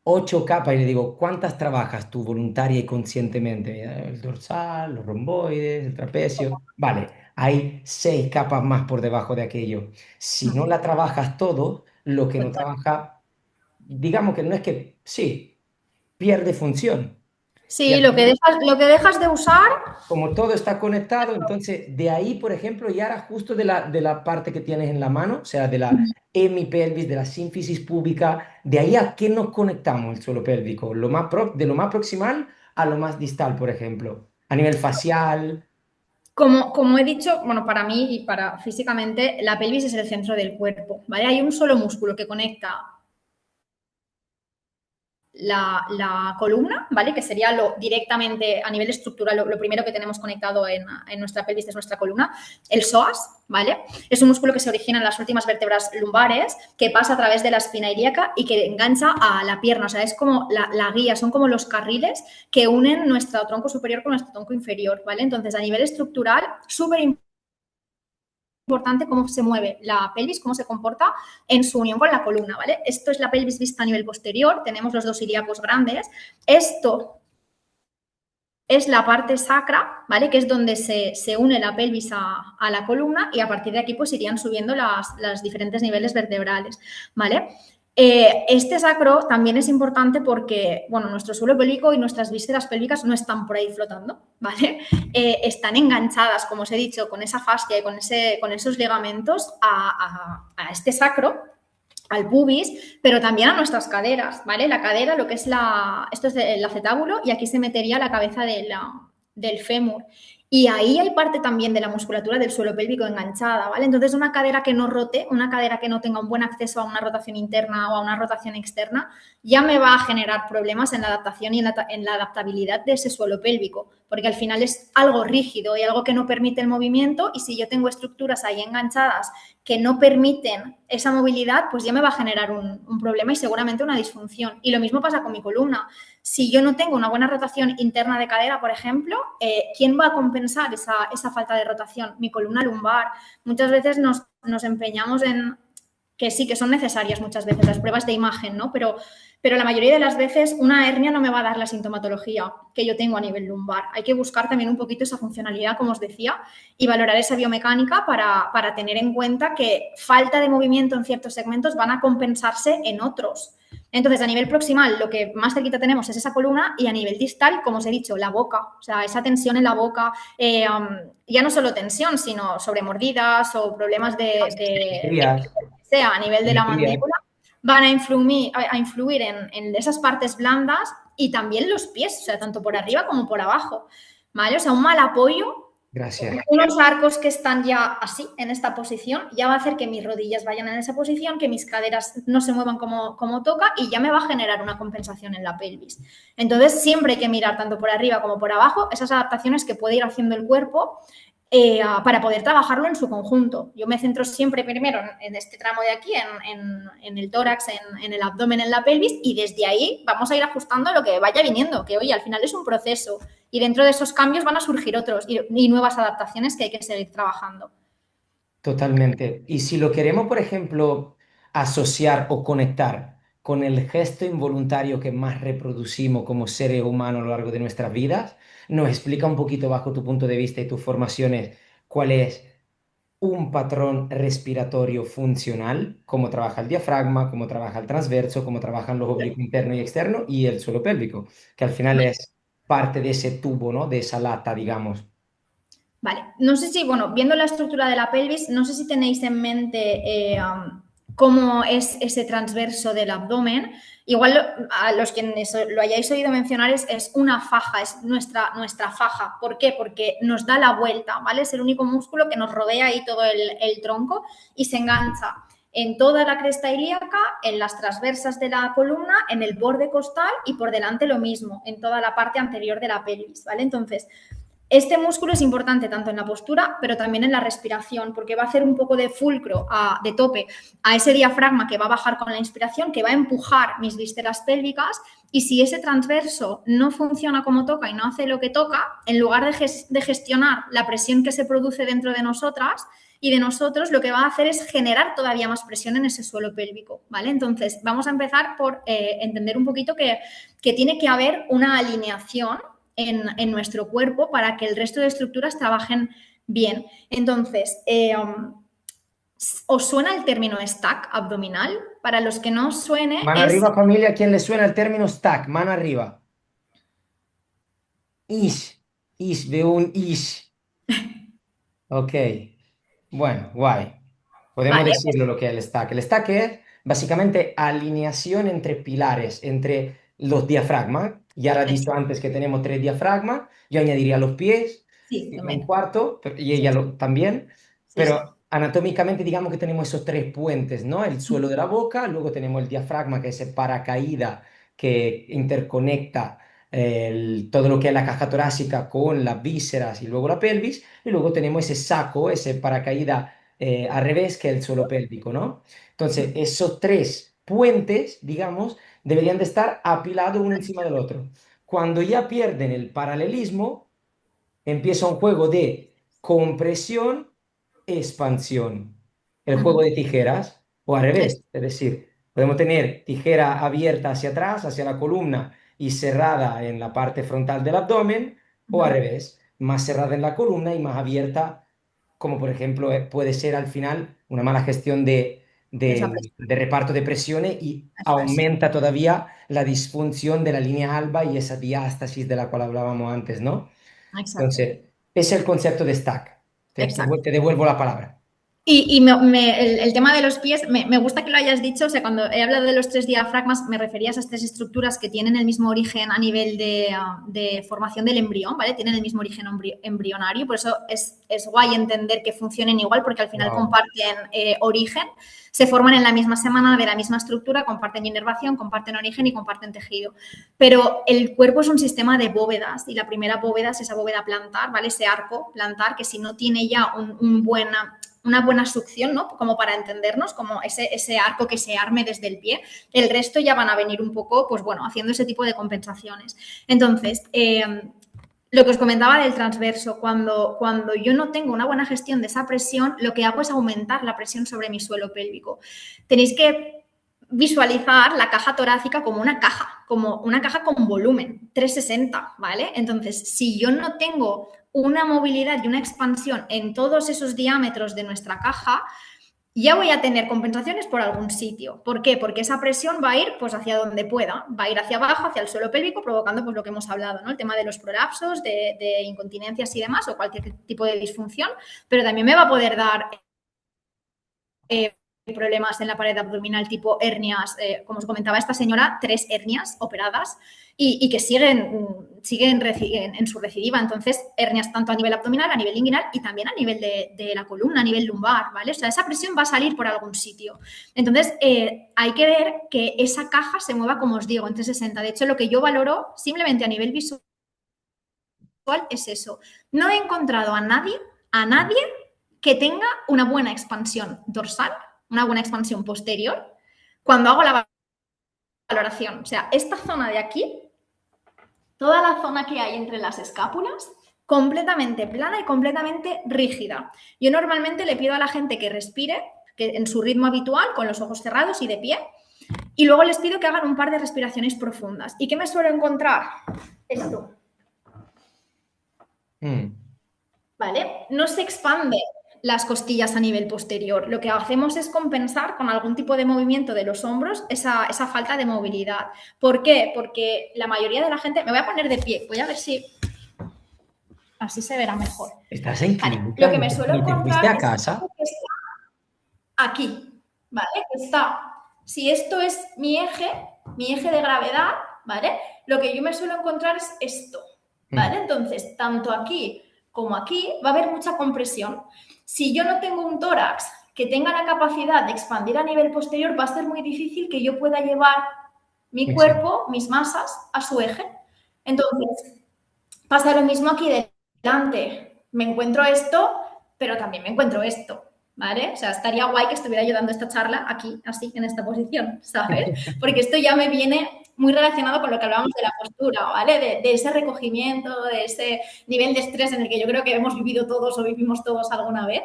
[SPEAKER 1] 8 capas y le digo, ¿cuántas trabajas tú voluntaria y conscientemente? El dorsal, los romboides, el trapecio. Vale, hay 6 capas más por debajo de aquello. Si no la trabajas todo, lo que no
[SPEAKER 4] Total.
[SPEAKER 1] trabaja, digamos que no es que, sí, pierde función. Y
[SPEAKER 4] Sí,
[SPEAKER 1] al final,
[SPEAKER 4] lo que dejas de usar,
[SPEAKER 1] como todo está conectado, entonces de ahí, por ejemplo, y ahora justo de la parte que tienes en la mano, o sea, de la hemipelvis, de la sínfisis púbica, de ahí a qué nos conectamos el suelo pélvico, de lo más proximal a lo más distal, por ejemplo, a nivel facial.
[SPEAKER 4] como he dicho, bueno, para mí y para físicamente, la pelvis es el centro del cuerpo, ¿vale? Hay un solo músculo que conecta la columna, ¿vale? Que sería directamente a nivel estructural, lo primero que tenemos conectado en nuestra pelvis es nuestra columna, el psoas, ¿vale? Es un músculo que se origina en las últimas vértebras lumbares, que pasa a través de la espina ilíaca y que engancha a la pierna, o sea, es como la guía, son como los carriles que unen nuestro tronco superior con nuestro tronco inferior, ¿vale? Entonces, a nivel estructural, súper importante cómo se mueve la pelvis, cómo se comporta en su unión con la columna, ¿vale? Esto es la pelvis vista a nivel posterior, tenemos los 2 ilíacos grandes. Esto es la parte sacra, ¿vale? Que es donde se une la pelvis a la columna y a partir de aquí pues irían subiendo las diferentes niveles vertebrales, ¿vale? Este sacro también es importante porque, bueno, nuestro suelo pélvico y nuestras vísceras pélvicas no están por ahí flotando, ¿vale? Están enganchadas, como os he dicho, con esa fascia y con esos ligamentos a este sacro, al pubis, pero también a nuestras caderas, ¿vale? La cadera, lo que es esto es el acetábulo y aquí se metería la cabeza del fémur. Y ahí hay parte también de la musculatura del suelo pélvico enganchada, ¿vale? Entonces, una cadera que no rote, una cadera que no tenga un buen acceso a una rotación interna o a una rotación externa, ya me va a generar problemas en la adaptación y en la adaptabilidad de ese suelo pélvico, porque al final es algo rígido y algo que no permite el movimiento y si yo tengo estructuras ahí enganchadas que no permiten esa movilidad, pues ya me va a generar un problema y seguramente una disfunción. Y lo mismo pasa con mi columna. Si yo no tengo una buena rotación interna de cadera, por ejemplo, ¿quién va a compensar esa falta de rotación? Mi columna lumbar. Muchas veces nos empeñamos en que sí, que son necesarias muchas veces las pruebas de imagen, ¿no? Pero la mayoría de las veces una hernia no me va a dar la sintomatología que yo tengo a nivel lumbar. Hay que buscar también un poquito esa funcionalidad, como os decía, y valorar esa biomecánica para tener en cuenta que falta de movimiento en ciertos segmentos van a compensarse en otros. Entonces, a nivel proximal, lo que más cerquita tenemos es esa columna y a nivel distal, como os he dicho, la boca. O sea, esa tensión en la boca, ya no solo tensión, sino sobre mordidas o problemas
[SPEAKER 1] Crías,
[SPEAKER 4] sea a nivel de la
[SPEAKER 1] crías.
[SPEAKER 4] mandíbula, van a influir en esas partes blandas y también los pies, o sea, tanto por arriba como por abajo, ¿vale? O sea, un mal apoyo,
[SPEAKER 1] Gracias.
[SPEAKER 4] unos arcos que están ya así, en esta posición, ya va a hacer que mis rodillas vayan en esa posición, que mis caderas no se muevan como toca y ya me va a generar una compensación en la pelvis. Entonces, siempre hay que mirar tanto por arriba como por abajo esas adaptaciones que puede ir haciendo el cuerpo para poder trabajarlo en su conjunto. Yo me centro siempre primero en este tramo de aquí, en el tórax, en el abdomen, en la pelvis, y desde ahí vamos a ir ajustando lo que vaya viniendo, que oye, al final es un proceso y dentro de esos cambios van a surgir otros y nuevas adaptaciones que hay que seguir trabajando.
[SPEAKER 1] Totalmente. Y si lo queremos, por ejemplo, asociar o conectar con el gesto involuntario que más reproducimos como seres humanos a lo largo de nuestras vidas, nos explica un poquito bajo tu punto de vista y tus formaciones cuál es un patrón respiratorio funcional, cómo trabaja el diafragma, cómo trabaja el transverso, cómo trabajan los oblicuos interno y externo y el suelo pélvico, que al final es parte de ese tubo, ¿no? De esa lata, digamos.
[SPEAKER 4] Vale, no sé si, bueno, viendo la estructura de la pelvis, no sé si tenéis en mente cómo es ese transverso del abdomen. Igual a los quienes lo hayáis oído mencionar es una faja, es nuestra faja. ¿Por qué? Porque nos da la vuelta, ¿vale? Es el único músculo que nos rodea ahí todo el tronco y se engancha en toda la cresta ilíaca, en las transversas de la columna, en el borde costal y por delante lo mismo, en toda la parte anterior de la pelvis, ¿vale? Entonces, este músculo es importante tanto en la postura, pero también en la respiración, porque va a hacer un poco de fulcro, de tope, a ese diafragma que va a bajar con la inspiración, que va a empujar mis vísceras pélvicas. Y si ese transverso no funciona como toca y no hace lo que toca, en lugar de gestionar la presión que se produce dentro de nosotras y de nosotros, lo que va a hacer es generar todavía más presión en ese suelo pélvico, ¿vale? Entonces, vamos a empezar por entender un poquito que tiene que haber una alineación en nuestro cuerpo para que el resto de estructuras trabajen bien. Entonces, ¿os suena el término stack abdominal? Para los que no os suene,
[SPEAKER 1] Mano
[SPEAKER 4] es...
[SPEAKER 1] arriba, familia, ¿a quién le suena el término stack? Mano arriba. Veo un ish. Ok, bueno, guay. Podemos
[SPEAKER 4] Vale, pues
[SPEAKER 1] decirlo lo que es el stack. El stack es básicamente alineación entre pilares, entre los diafragmas. Ya lo he dicho antes que tenemos tres diafragmas. Yo añadiría los pies,
[SPEAKER 4] sí,
[SPEAKER 1] y un
[SPEAKER 4] también.
[SPEAKER 1] cuarto, y
[SPEAKER 4] Sí,
[SPEAKER 1] ella también.
[SPEAKER 4] sí, sí.
[SPEAKER 1] Pero anatómicamente digamos que tenemos esos tres puentes, ¿no? El suelo de la boca, luego tenemos el diafragma, que es el paracaída que interconecta todo lo que es la caja torácica con las vísceras y luego la pelvis. Y luego tenemos ese saco, ese paracaídas al revés, que es el suelo pélvico, ¿no? Entonces, esos tres puentes, digamos, deberían de estar apilados uno encima del otro. Cuando ya pierden el paralelismo, empieza un juego de compresión, expansión. El juego de tijeras, o al revés, es decir, podemos tener tijera abierta hacia atrás, hacia la columna y cerrada en la parte frontal del abdomen, o al revés, más cerrada en la columna y más abierta, como por ejemplo puede ser al final una mala gestión
[SPEAKER 4] Esa presión,
[SPEAKER 1] de reparto de presiones y
[SPEAKER 4] eso es.
[SPEAKER 1] aumenta todavía la disfunción de la línea alba y esa diástasis de la cual hablábamos antes, ¿no?
[SPEAKER 4] Exacto,
[SPEAKER 1] Entonces, es el concepto de stack.
[SPEAKER 4] exacto.
[SPEAKER 1] Te devuelvo la palabra.
[SPEAKER 4] Y el tema de los pies, me gusta que lo hayas dicho, o sea, cuando he hablado de los tres diafragmas, me refería a esas tres estructuras que tienen el mismo origen a nivel de formación del embrión, ¿vale? Tienen el mismo origen embrionario, por eso es guay entender que funcionen igual, porque al final
[SPEAKER 1] Wow.
[SPEAKER 4] comparten origen, se forman en la misma semana de la misma estructura, comparten inervación, comparten origen y comparten tejido. Pero el cuerpo es un sistema de bóvedas, y la primera bóveda es esa bóveda plantar, ¿vale? Ese arco plantar que si no tiene ya una buena succión, ¿no? Como para entendernos, como ese arco que se arme desde el pie, el resto ya van a venir un poco, pues bueno, haciendo ese tipo de compensaciones. Entonces, lo que os comentaba del transverso, cuando yo no tengo una buena gestión de esa presión, lo que hago es aumentar la presión sobre mi suelo pélvico. Tenéis que visualizar la caja torácica como una caja con volumen, 360, ¿vale? Entonces, si yo no tengo una movilidad y una expansión en todos esos diámetros de nuestra caja, ya voy a tener compensaciones por algún sitio. ¿Por qué? Porque esa presión va a ir pues hacia donde pueda, va a ir hacia abajo, hacia el suelo pélvico, provocando pues lo que hemos hablado, ¿no? El tema de los prolapsos, de incontinencias y demás, o cualquier tipo de disfunción, pero también me va a poder dar problemas en la pared abdominal tipo hernias, como os comentaba esta señora, 3 hernias operadas y que siguen en su recidiva. Entonces, hernias tanto a nivel abdominal, a nivel inguinal y también a nivel de la columna, a nivel lumbar, ¿vale? O sea, esa presión va a salir por algún sitio. Entonces, hay que ver que esa caja se mueva, como os digo, en 360. De hecho, lo que yo valoro simplemente a nivel visual es eso. No he encontrado a nadie que tenga una buena expansión dorsal, una buena expansión posterior, cuando hago la valoración. O sea, esta zona de aquí, toda la zona que hay entre las escápulas, completamente plana y completamente rígida. Yo normalmente le pido a la gente que respire que en su ritmo habitual, con los ojos cerrados y de pie, y luego les pido que hagan un par de respiraciones profundas. ¿Y qué me suelo encontrar? Esto. ¿Vale? No se expande las costillas a nivel posterior. Lo que hacemos es compensar con algún tipo de movimiento de los hombros esa falta de movilidad. ¿Por qué? Porque la mayoría de la gente... Me voy a poner de pie, voy a ver si... Así se verá mejor.
[SPEAKER 1] ¿Estás en
[SPEAKER 4] Vale,
[SPEAKER 1] clínica?
[SPEAKER 4] lo que me suelo
[SPEAKER 1] ¿Ni te fuiste
[SPEAKER 4] encontrar
[SPEAKER 1] a
[SPEAKER 4] es
[SPEAKER 1] casa?
[SPEAKER 4] que está aquí, ¿vale? Que está... Si esto es mi eje de gravedad, ¿vale? Lo que yo me suelo encontrar es esto, ¿vale? Entonces, tanto aquí como aquí va a haber mucha compresión. Si yo no tengo un tórax que tenga la capacidad de expandir a nivel posterior, va a ser muy difícil que yo pueda llevar mi cuerpo, mis masas, a su eje. Entonces, pasa lo mismo aquí delante. Me encuentro esto, pero también me encuentro esto, ¿vale? O sea, estaría guay que estuviera yo dando esta charla aquí, así, en esta posición, ¿sabes? Porque esto ya me viene muy relacionado con lo que hablábamos de la postura, ¿vale? De ese recogimiento, de ese nivel de estrés en el que yo creo que hemos vivido todos o vivimos todos alguna vez.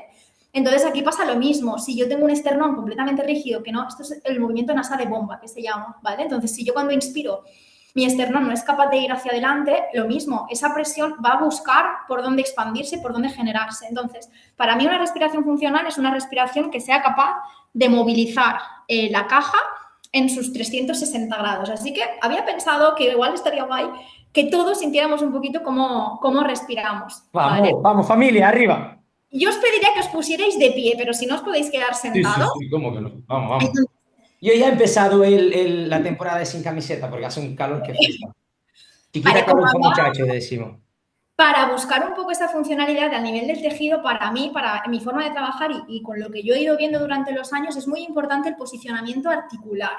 [SPEAKER 4] Entonces, aquí pasa lo mismo. Si yo tengo un esternón completamente rígido, que no, esto es el movimiento nasal de bomba, que se llama, ¿vale? Entonces, si yo cuando inspiro mi esternón no es capaz de ir hacia adelante, lo mismo, esa presión va a buscar por dónde expandirse, por dónde generarse. Entonces, para mí una respiración funcional es una respiración que sea capaz de movilizar la caja en sus 360 grados. Así que había pensado que igual estaría guay que todos sintiéramos un poquito cómo respiramos.
[SPEAKER 1] Vamos,
[SPEAKER 4] ¿vale?
[SPEAKER 1] vamos, familia, arriba.
[SPEAKER 4] Yo os pediría que os pusierais de pie, pero si no os podéis quedar
[SPEAKER 1] Sí, sí,
[SPEAKER 4] sentados.
[SPEAKER 1] sí, ¿cómo que no? Vamos, vamos. Yo ya he empezado la temporada de sin camiseta porque hace un calor que flipa. Chiquita
[SPEAKER 4] Vale, como
[SPEAKER 1] caluza
[SPEAKER 4] hablaba,
[SPEAKER 1] muchacho, decimos.
[SPEAKER 4] para buscar un poco esa funcionalidad a nivel del tejido, para mí, para mi forma de trabajar y con lo que yo he ido viendo durante los años, es muy importante el posicionamiento articular.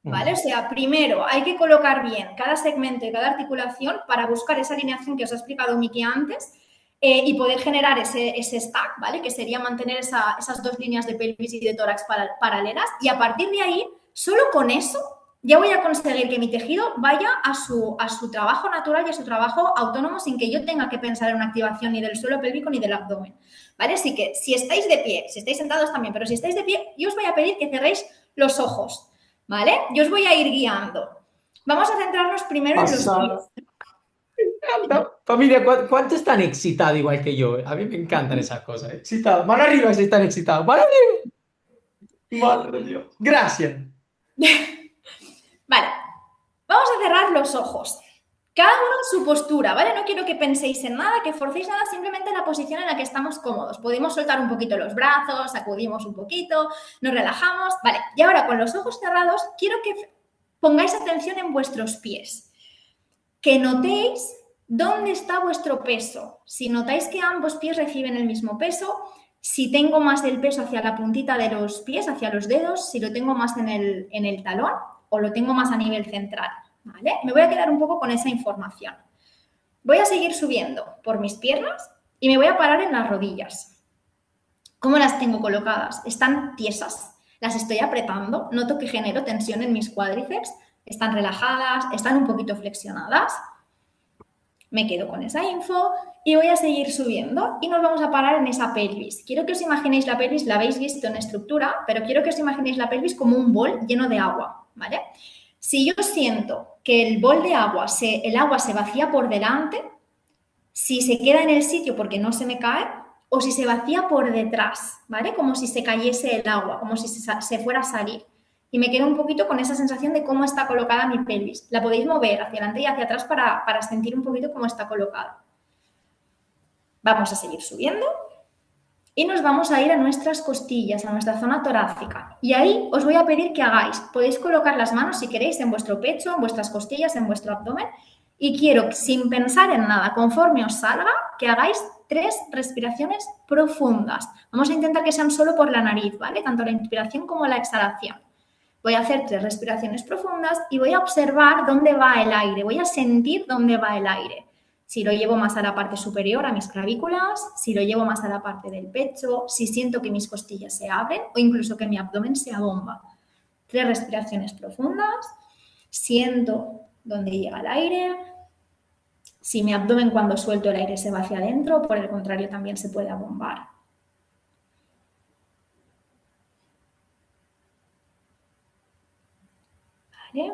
[SPEAKER 4] ¿Vale? O sea, primero hay que colocar bien cada segmento y cada articulación para buscar esa alineación que os ha explicado Miki antes y poder generar ese stack, ¿vale? Que sería mantener esas dos líneas de pelvis y de tórax paralelas y a partir de ahí, solo con eso, ya voy a conseguir que mi tejido vaya a su trabajo natural y a su trabajo autónomo sin que yo tenga que pensar en una activación ni del suelo pélvico ni del abdomen, ¿vale? Así que si estáis de pie, si estáis sentados también, pero si estáis de pie, yo os voy a pedir que cerréis los ojos. ¿Vale? Yo os voy a ir guiando. Vamos a centrarnos primero en los pies.
[SPEAKER 1] Familia, ¿cuántos están excitados igual que yo? A mí me encantan esas cosas. Excitados. Mano arriba si están excitados. Mano arriba. Madre de Dios. Gracias.
[SPEAKER 4] Vale. Vamos a cerrar los ojos. Cada uno en su postura, ¿vale? No quiero que penséis en nada, que forcéis nada, simplemente en la posición en la que estamos cómodos. Podemos soltar un poquito los brazos, sacudimos un poquito, nos relajamos. Vale, y ahora con los ojos cerrados, quiero que pongáis atención en vuestros pies. Que notéis dónde está vuestro peso. Si notáis que ambos pies reciben el mismo peso, si tengo más del peso hacia la puntita de los pies, hacia los dedos, si lo tengo más en el talón o lo tengo más a nivel central. ¿Vale? Me voy a quedar un poco con esa información. Voy a seguir subiendo por mis piernas y me voy a parar en las rodillas. ¿Cómo las tengo colocadas? ¿Están tiesas? ¿Las estoy apretando? ¿Noto que genero tensión en mis cuádriceps? ¿Están relajadas? ¿Están un poquito flexionadas? Me quedo con esa info y voy a seguir subiendo y nos vamos a parar en esa pelvis. Quiero que os imaginéis la pelvis, la habéis visto en estructura, pero quiero que os imaginéis la pelvis como un bol lleno de agua, ¿vale? Si yo siento que el bol de agua, el agua se vacía por delante, si se queda en el sitio porque no se me cae, o si se vacía por detrás, ¿vale? Como si se cayese el agua, como si se fuera a salir. Y me quedo un poquito con esa sensación de cómo está colocada mi pelvis. La podéis mover hacia adelante y hacia atrás para sentir un poquito cómo está colocada. Vamos a seguir subiendo. Y nos vamos a ir a nuestras costillas, a nuestra zona torácica. Y ahí os voy a pedir que hagáis, podéis colocar las manos si queréis en vuestro pecho, en vuestras costillas, en vuestro abdomen. Y quiero, sin pensar en nada, conforme os salga, que hagáis 3 respiraciones profundas. Vamos a intentar que sean solo por la nariz, ¿vale? Tanto la inspiración como la exhalación. Voy a hacer 3 respiraciones profundas y voy a observar dónde va el aire. Voy a sentir dónde va el aire. Si lo llevo más a la parte superior, a mis clavículas, si lo llevo más a la parte del pecho, si siento que mis costillas se abren o incluso que mi abdomen se abomba. 3 respiraciones profundas. Siento dónde llega el aire. si mi abdomen cuando suelto el aire se va hacia adentro o por el contrario también se puede abombar. ¿Vale?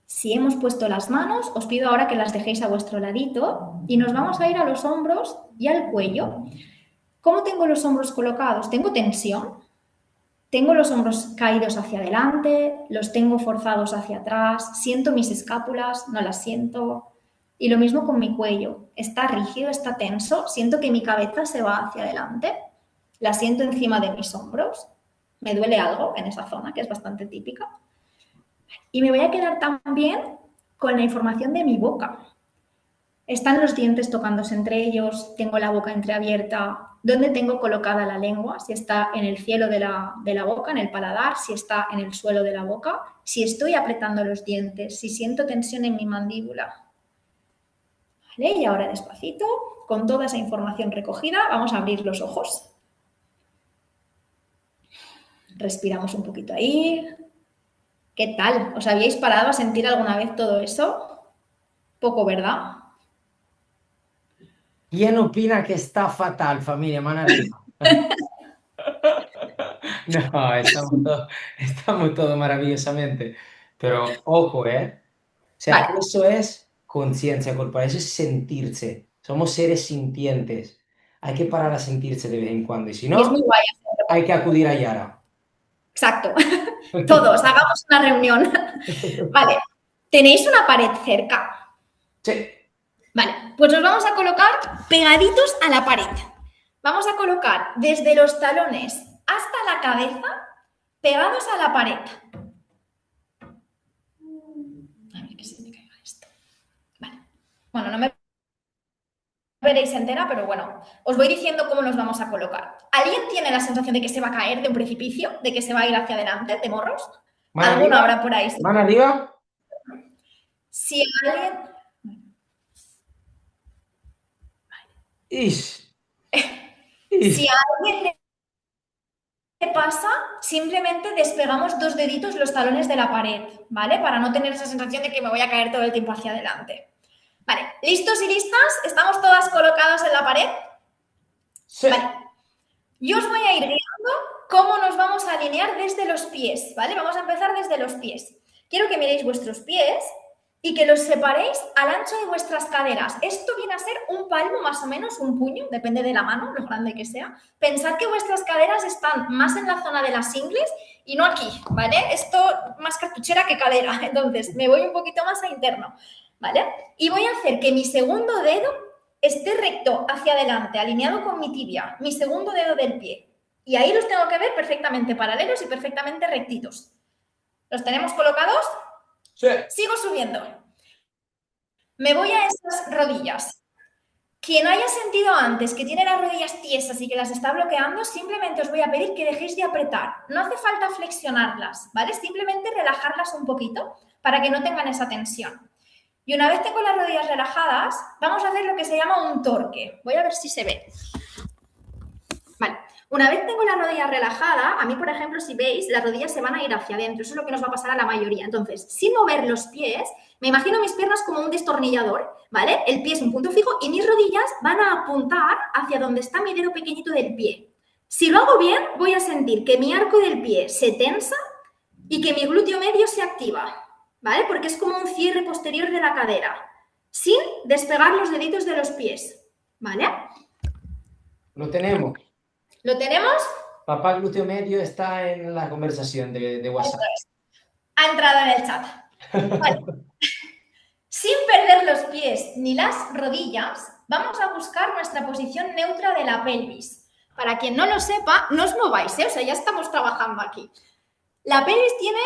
[SPEAKER 4] Si hemos puesto las manos, os pido ahora que las dejéis a vuestro ladito y nos vamos a ir a los hombros y al cuello. ¿Cómo tengo los hombros colocados? ¿Tengo tensión? ¿Tengo los hombros caídos hacia adelante? ¿Los tengo forzados hacia atrás? ¿Siento mis escápulas? ¿No las siento? Y lo mismo con mi cuello. ¿Está rígido? ¿Está tenso? ¿Siento que mi cabeza se va hacia adelante? ¿La siento encima de mis hombros? ¿Me duele algo en esa zona, que es bastante típica? Y me voy a quedar también con la información de mi boca. ¿Están los dientes tocándose entre ellos? ¿Tengo la boca entreabierta? ¿Dónde tengo colocada la lengua? Si está en el cielo de la boca, en el paladar, si está en el suelo de la boca, si estoy apretando los dientes, si siento tensión en mi mandíbula. ¿Vale? Y ahora despacito, con toda esa información recogida, vamos a abrir los ojos. Respiramos un poquito ahí. ¿Qué tal? ¿Os habíais parado a sentir alguna vez todo eso? Poco, ¿verdad?
[SPEAKER 1] ¿Quién opina que está fatal, familia? Mano arriba. No, estamos todo maravillosamente. Pero ojo, ¿eh? O sea,
[SPEAKER 4] Vale.
[SPEAKER 1] eso es conciencia corporal, eso es sentirse. Somos seres sintientes. Hay que parar a sentirse de vez en cuando. Y si
[SPEAKER 4] Y es
[SPEAKER 1] no,
[SPEAKER 4] muy guay.
[SPEAKER 1] hay que acudir a Yara.
[SPEAKER 4] Exacto. Todos, hagamos una reunión. Vale. ¿Tenéis una pared cerca?
[SPEAKER 1] Sí.
[SPEAKER 4] Vale, pues nos vamos a colocar pegaditos a la pared. Vamos a colocar desde los talones hasta la cabeza pegados a la pared. A ver que se me caiga esto. Vale. Bueno, no me veréis entera, pero bueno, os voy diciendo cómo nos vamos a colocar. ¿Alguien tiene la sensación de que se va a caer de un precipicio? ¿De que se va a ir hacia adelante, de morros?
[SPEAKER 1] ¿Mano
[SPEAKER 4] ¿Alguno
[SPEAKER 1] arriba?
[SPEAKER 4] habrá por ahí?
[SPEAKER 1] ¿Mano arriba?
[SPEAKER 4] Si alguien...
[SPEAKER 1] Ish.
[SPEAKER 4] Si
[SPEAKER 1] Ish.
[SPEAKER 4] a alguien le pasa, simplemente despegamos 2 deditos los talones de la pared, ¿vale? Para no tener esa sensación de que me voy a caer todo el tiempo hacia adelante. Vale, ¿listos y listas? ¿Estamos todas colocadas en la pared?
[SPEAKER 1] Sí.
[SPEAKER 4] Vale. Yo os voy a ir guiando cómo nos vamos a alinear desde los pies, ¿vale? Vamos a empezar desde los pies. Quiero que miréis vuestros pies y que los separéis al ancho de vuestras caderas. Esto viene a ser un palmo más o menos, un puño, depende de la mano, lo grande que sea. Pensad que vuestras caderas están más en la zona de las ingles y no aquí, ¿vale? Esto más cartuchera que cadera, entonces me voy un poquito más a interno, ¿vale? Y voy a hacer que mi segundo dedo esté recto hacia adelante, alineado con mi tibia, mi segundo dedo del pie. Y ahí los tengo que ver perfectamente paralelos y perfectamente rectitos. ¿Los tenemos colocados?
[SPEAKER 1] Sí.
[SPEAKER 4] Sigo subiendo. Me voy a esas rodillas. Quien haya sentido antes que tiene las rodillas tiesas y que las está bloqueando, simplemente os voy a pedir que dejéis de apretar. No hace falta flexionarlas, ¿vale? Simplemente relajarlas un poquito para que no tengan esa tensión. Y una vez tengo las rodillas relajadas, vamos a hacer lo que se llama un torque. Voy a ver si se ve. Vale. Una vez tengo la rodilla relajada, a mí, por ejemplo, si veis, las rodillas se van a ir hacia adentro. Eso es lo que nos va a pasar a la mayoría. Entonces, sin mover los pies, me imagino mis piernas como un destornillador, ¿vale? El pie es un punto fijo y mis rodillas van a apuntar hacia donde está mi dedo pequeñito del pie. Si lo hago bien, voy a sentir que mi arco del pie se tensa y que mi glúteo medio se activa, ¿vale? Porque es como un cierre posterior de la cadera, sin despegar los deditos de los pies, ¿vale?
[SPEAKER 1] Lo tenemos.
[SPEAKER 4] ¿Lo tenemos?
[SPEAKER 1] Papá glúteo medio está en la conversación de WhatsApp.
[SPEAKER 4] Ha entrado en el chat. Vale. Sin perder los pies ni las rodillas, vamos a buscar nuestra posición neutra de la pelvis. Para quien no lo sepa, no os mováis, ¿eh? O sea, ya estamos trabajando aquí. La pelvis tiene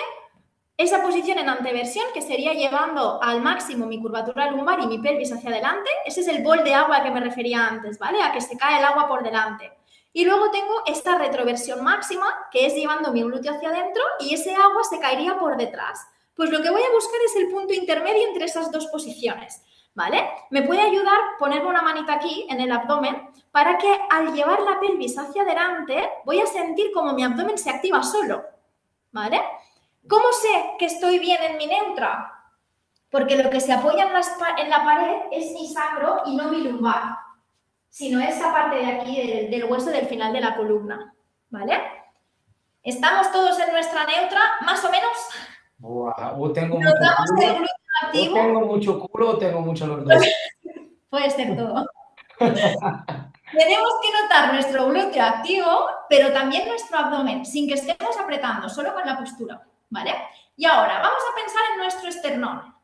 [SPEAKER 4] esa posición en anteversión, que sería llevando al máximo mi curvatura lumbar y mi pelvis hacia adelante. Ese es el bol de agua al que me refería antes, ¿vale? A que se cae el agua por delante. Y luego tengo esta retroversión máxima, que es llevando mi glúteo hacia adentro y ese agua se caería por detrás. Pues lo que voy a buscar es el punto intermedio entre esas dos posiciones, ¿vale? Me puede ayudar ponerme una manita aquí en el abdomen para que al llevar la pelvis hacia adelante voy a sentir como mi abdomen se activa solo, ¿vale? ¿Cómo sé que estoy bien en mi neutra? porque lo que se apoya en la pared es mi sacro y no mi lumbar, sino esta parte de aquí del hueso del final de la columna, ¿vale? ¿Estamos todos en nuestra neutra, más o menos?
[SPEAKER 1] Buah, o tengo mucho
[SPEAKER 4] ¿Notamos el
[SPEAKER 1] culo,
[SPEAKER 4] glúteo
[SPEAKER 1] o
[SPEAKER 4] activo?
[SPEAKER 1] tengo mucho culo, o tengo mucho los dos.
[SPEAKER 4] Puede ser todo. Tenemos que notar nuestro glúteo activo, pero también nuestro abdomen, sin que estemos apretando, solo con la postura, ¿vale? Y ahora vamos a pensar en nuestro esternón.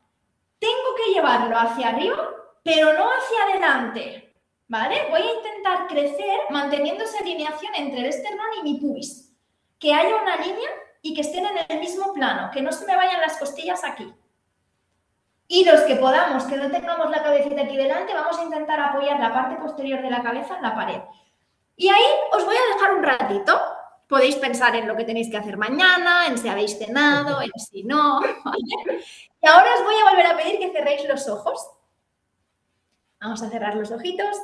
[SPEAKER 4] Tengo que llevarlo hacia arriba, pero no hacia adelante, ¿vale? Voy a intentar crecer manteniendo esa alineación entre el esternón y mi pubis. Que haya una línea y que estén en el mismo plano, que no se me vayan las costillas aquí. Y los que podamos, que no tengamos la cabecita aquí delante, vamos a intentar apoyar la parte posterior de la cabeza en la pared. Y ahí os voy a dejar un ratito. Podéis pensar en lo que tenéis que hacer mañana, en si habéis cenado, en si no. ¿Vale? Y ahora os voy a volver a pedir que cerréis los ojos. Vamos a cerrar los ojitos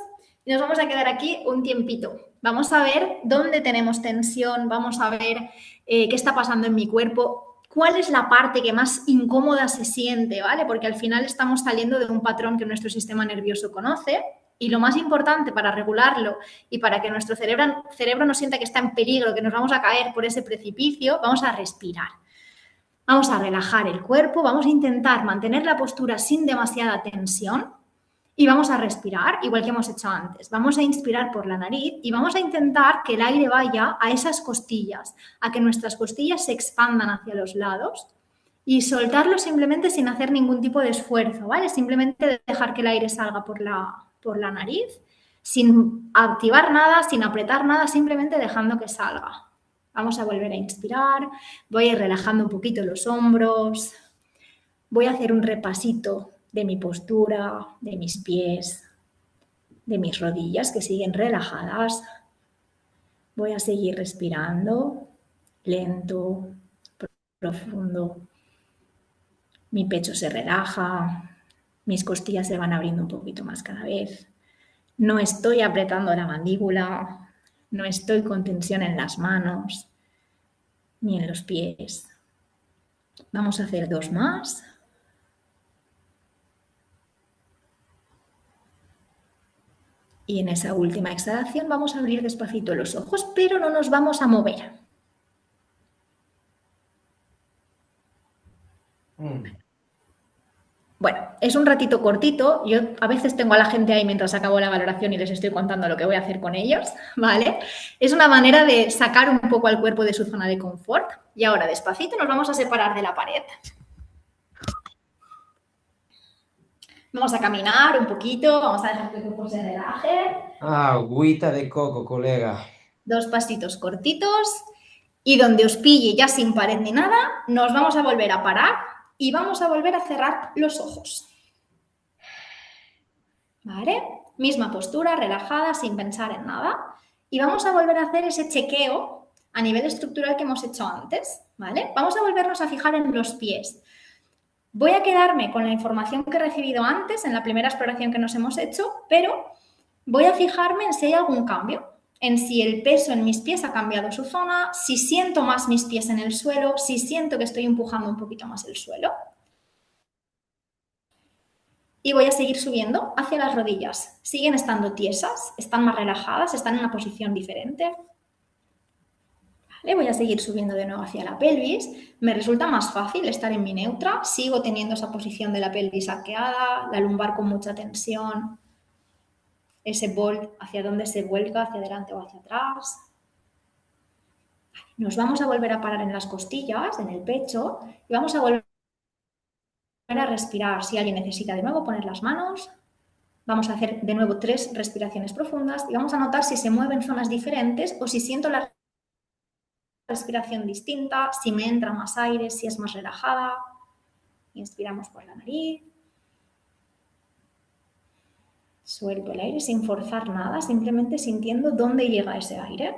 [SPEAKER 4] y nos vamos a quedar aquí un tiempito. Vamos a ver dónde tenemos tensión, vamos a ver qué está pasando en mi cuerpo, cuál es la parte que más incómoda se siente, ¿vale? Porque al final estamos saliendo de un patrón que nuestro sistema nervioso conoce y lo más importante para regularlo y para que nuestro cerebro no sienta que está en peligro, que nos vamos a caer por ese precipicio, vamos a respirar. Vamos a relajar el cuerpo, vamos a intentar mantener la postura sin demasiada tensión y vamos a respirar, igual que hemos hecho antes. Vamos a inspirar por la nariz y vamos a intentar que el aire vaya a esas costillas, a que nuestras costillas se expandan hacia los lados y soltarlo simplemente sin hacer ningún tipo de esfuerzo, ¿vale? Simplemente dejar que el aire salga por la nariz, sin activar nada, sin apretar nada, simplemente dejando que salga. Vamos a volver a inspirar, voy a ir relajando un poquito los hombros, voy a hacer un repasito de mi postura, de mis pies, de mis rodillas que siguen relajadas. Voy a seguir respirando, lento, profundo. Mi pecho se relaja, mis costillas se van abriendo un poquito más cada vez. No estoy apretando la mandíbula, no estoy con tensión en las manos ni en los pies. Vamos a hacer 2 más. Y en esa última exhalación vamos a abrir despacito los ojos, pero no nos vamos a mover. Bueno, es un ratito cortito. Yo a veces tengo a la gente ahí mientras acabo la valoración y les estoy contando lo que voy a hacer con ellos, ¿vale? Es una manera de sacar un poco al cuerpo de su zona de confort. Y ahora, despacito, nos vamos a separar de la pared. Vamos a caminar un poquito, vamos a dejar que el cuerpo se relaje.
[SPEAKER 1] Agüita de coco, colega.
[SPEAKER 4] 2 pasitos cortitos y donde os pille ya sin pared ni nada, nos vamos a volver a parar y vamos a volver a cerrar los ojos. ¿Vale? Misma postura, relajada, sin pensar en nada. Y vamos a volver a hacer ese chequeo a nivel estructural que hemos hecho antes, ¿vale? Vamos a volvernos a fijar en los pies. Voy a quedarme con la información que he recibido antes, en la primera exploración que nos hemos hecho, pero voy a fijarme en si hay algún cambio, en si el peso en mis pies ha cambiado su zona, si siento más mis pies en el suelo, si siento que estoy empujando un poquito más el suelo. Y voy a seguir subiendo hacia las rodillas. Siguen estando tiesas, están más relajadas, están en una posición diferente. Vale, voy a seguir subiendo de nuevo hacia la pelvis. Me resulta más fácil estar en mi neutra. Sigo teniendo esa posición de la pelvis arqueada, la lumbar con mucha tensión. Ese bolt hacia donde se vuelca, hacia adelante o hacia atrás. Nos vamos a volver a parar en las costillas, en el pecho, y vamos a volver a respirar. Si alguien necesita de nuevo poner las manos, vamos a hacer de nuevo 3 respiraciones profundas y vamos a notar si se mueven zonas diferentes o si siento la respiración distinta, si me entra más aire, si es más relajada. Inspiramos por la nariz. Suelto el aire sin forzar nada, simplemente sintiendo dónde llega ese aire.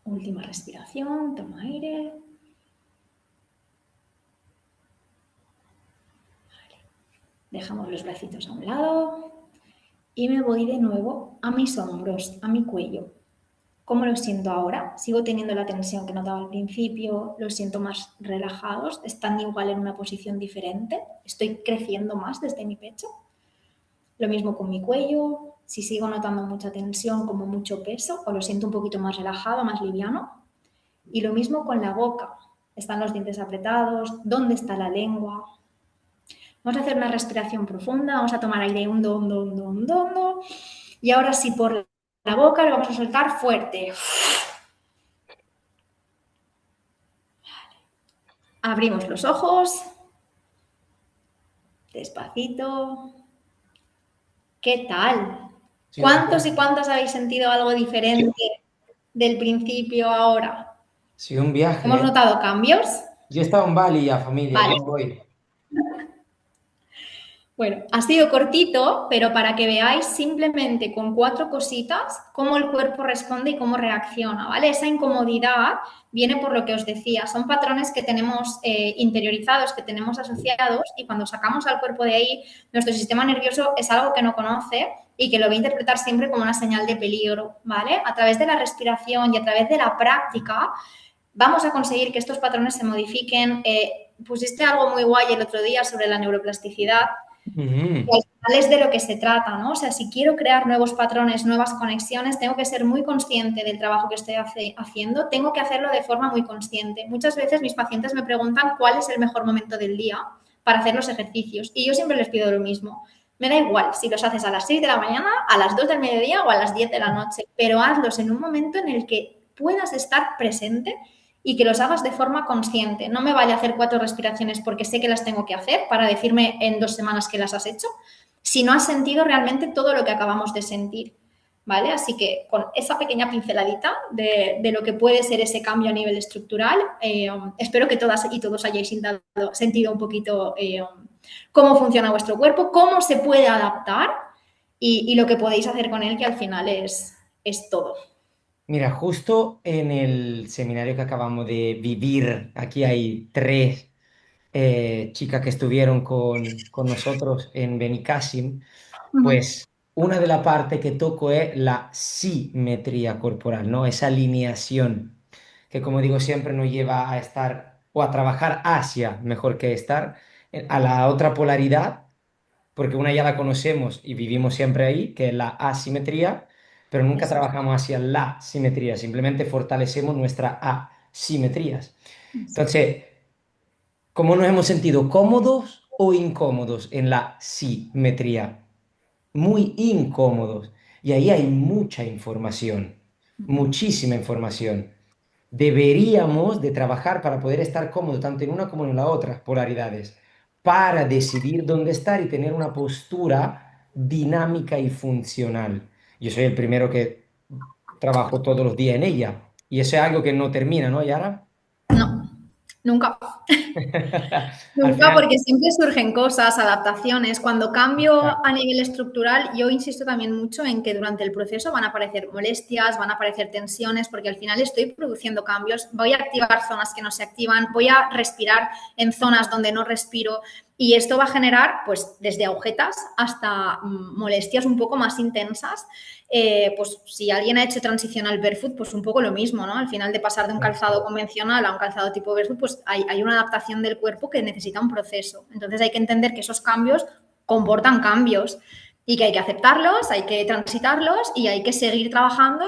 [SPEAKER 4] Última respiración, toma aire. Vale. Dejamos los bracitos a un lado y me voy de nuevo a mis hombros, a mi cuello. ¿Cómo lo siento ahora? Sigo teniendo la tensión que notaba al principio, los siento más relajados, están igual en una posición diferente, estoy creciendo más desde mi pecho. Lo mismo con mi cuello, si sigo notando mucha tensión, como mucho peso, o lo siento un poquito más relajado, más liviano. Y lo mismo con la boca, están los dientes apretados, ¿dónde está la lengua? Vamos a hacer una respiración profunda, vamos a tomar aire hondo, hondo, hondo, hondo, hondo. Y ahora sí, por la boca lo vamos a soltar fuerte. Abrimos los ojos, despacito. ¿Qué tal?
[SPEAKER 1] Sí,
[SPEAKER 4] ¿Cuántos y cuántas habéis sentido algo diferente del principio a ahora?
[SPEAKER 1] sí, un viaje,
[SPEAKER 4] ¿Hemos
[SPEAKER 1] ¿eh?
[SPEAKER 4] notado cambios?
[SPEAKER 1] Yo estaba en Bali ya, familia,
[SPEAKER 4] Vale.
[SPEAKER 1] ya voy.
[SPEAKER 4] Bueno, ha sido cortito, pero para que veáis simplemente con 4 cositas cómo el cuerpo responde y cómo reacciona, ¿vale? Esa incomodidad viene por lo que os decía, son patrones que tenemos interiorizados, que tenemos asociados y cuando sacamos al cuerpo de ahí, nuestro sistema nervioso es algo que no conoce y que lo va a interpretar siempre como una señal de peligro, ¿vale? A través de la respiración y a través de la práctica vamos a conseguir que estos patrones se modifiquen. Pusiste algo muy guay el otro día sobre la neuroplasticidad. Y al final es de lo que se trata, ¿no? O sea, si quiero crear nuevos patrones, nuevas conexiones, tengo que ser muy consciente del trabajo que estoy haciendo, tengo que hacerlo de forma muy consciente. Muchas veces mis pacientes me preguntan cuál es el mejor momento del día para hacer los ejercicios y yo siempre les pido lo mismo. Me da igual si los haces a las 6 de la mañana, a las 2 del mediodía o a las 10 de la noche, pero hazlos en un momento en el que puedas estar presente y que los hagas de forma consciente. No me vaya a hacer 4 respiraciones porque sé que las tengo que hacer para decirme en 2 semanas que las has hecho, si no has sentido realmente todo lo que acabamos de sentir. ¿Vale? Así que con esa pequeña pinceladita de lo que puede ser ese cambio a nivel estructural, espero que todas y todos hayáis sentido un poquito cómo funciona vuestro cuerpo, cómo se puede adaptar y lo que podéis hacer con él, que al final es todo.
[SPEAKER 1] Mira, justo en el seminario que acabamos de vivir, aquí hay tres chicas que estuvieron con nosotros en Benicassim, pues una de las partes que toco es la simetría corporal, ¿no? Esa alineación que, como digo, siempre nos lleva a estar o a trabajar hacia, mejor que estar, a la otra polaridad, porque una ya la conocemos y vivimos siempre ahí, que es la asimetría, pero nunca
[SPEAKER 4] Eso es.
[SPEAKER 1] trabajamos hacia la simetría, simplemente fortalecemos nuestras asimetrías. Entonces, ¿cómo nos hemos sentido cómodos o incómodos en la simetría? Muy incómodos. Y ahí hay mucha información, muchísima información. Deberíamos de trabajar para poder estar cómodo tanto en una como en la otra polaridades, para decidir dónde estar y tener una postura dinámica y funcional. Yo soy el primero que trabajo todos los días en ella. Y eso es algo que no termina, ¿no, Yara?
[SPEAKER 4] No, nunca.
[SPEAKER 1] Al
[SPEAKER 4] Nunca,
[SPEAKER 1] final,
[SPEAKER 4] porque siempre surgen cosas, adaptaciones. Cuando cambio
[SPEAKER 1] exacto.
[SPEAKER 4] a nivel estructural, yo insisto también mucho en que durante el proceso van a aparecer molestias, van a aparecer tensiones, porque al final estoy produciendo cambios, voy a activar zonas que no se activan, voy a respirar en zonas donde no respiro y esto va a generar, pues, desde agujetas hasta molestias un poco más intensas. Pues si alguien ha hecho transición al barefoot, pues un poco lo mismo, ¿no? Al final de pasar de un calzado convencional a un calzado tipo barefoot, pues hay una adaptación del cuerpo que necesita un proceso. Entonces hay que entender que esos cambios comportan cambios y que hay que aceptarlos, hay que transitarlos y hay que seguir trabajando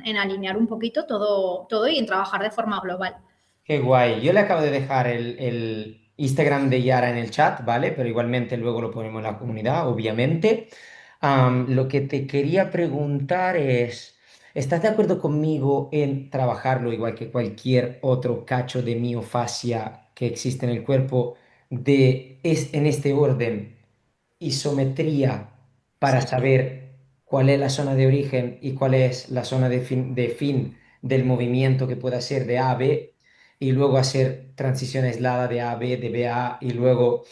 [SPEAKER 4] en alinear un poquito todo y en trabajar de forma global.
[SPEAKER 1] Qué guay. Yo le acabo de dejar el Instagram de Yara en el chat, ¿vale? Pero igualmente luego lo ponemos en la comunidad, obviamente. Lo que te quería preguntar es, ¿estás de acuerdo conmigo en trabajarlo igual que cualquier otro cacho de miofascia que existe en el cuerpo en este orden? Isometría para
[SPEAKER 4] Sí.
[SPEAKER 1] saber cuál es la zona de origen y cuál es la zona de fin del movimiento que pueda ser de A a B y luego hacer transición aislada de A a B, de B a A y luego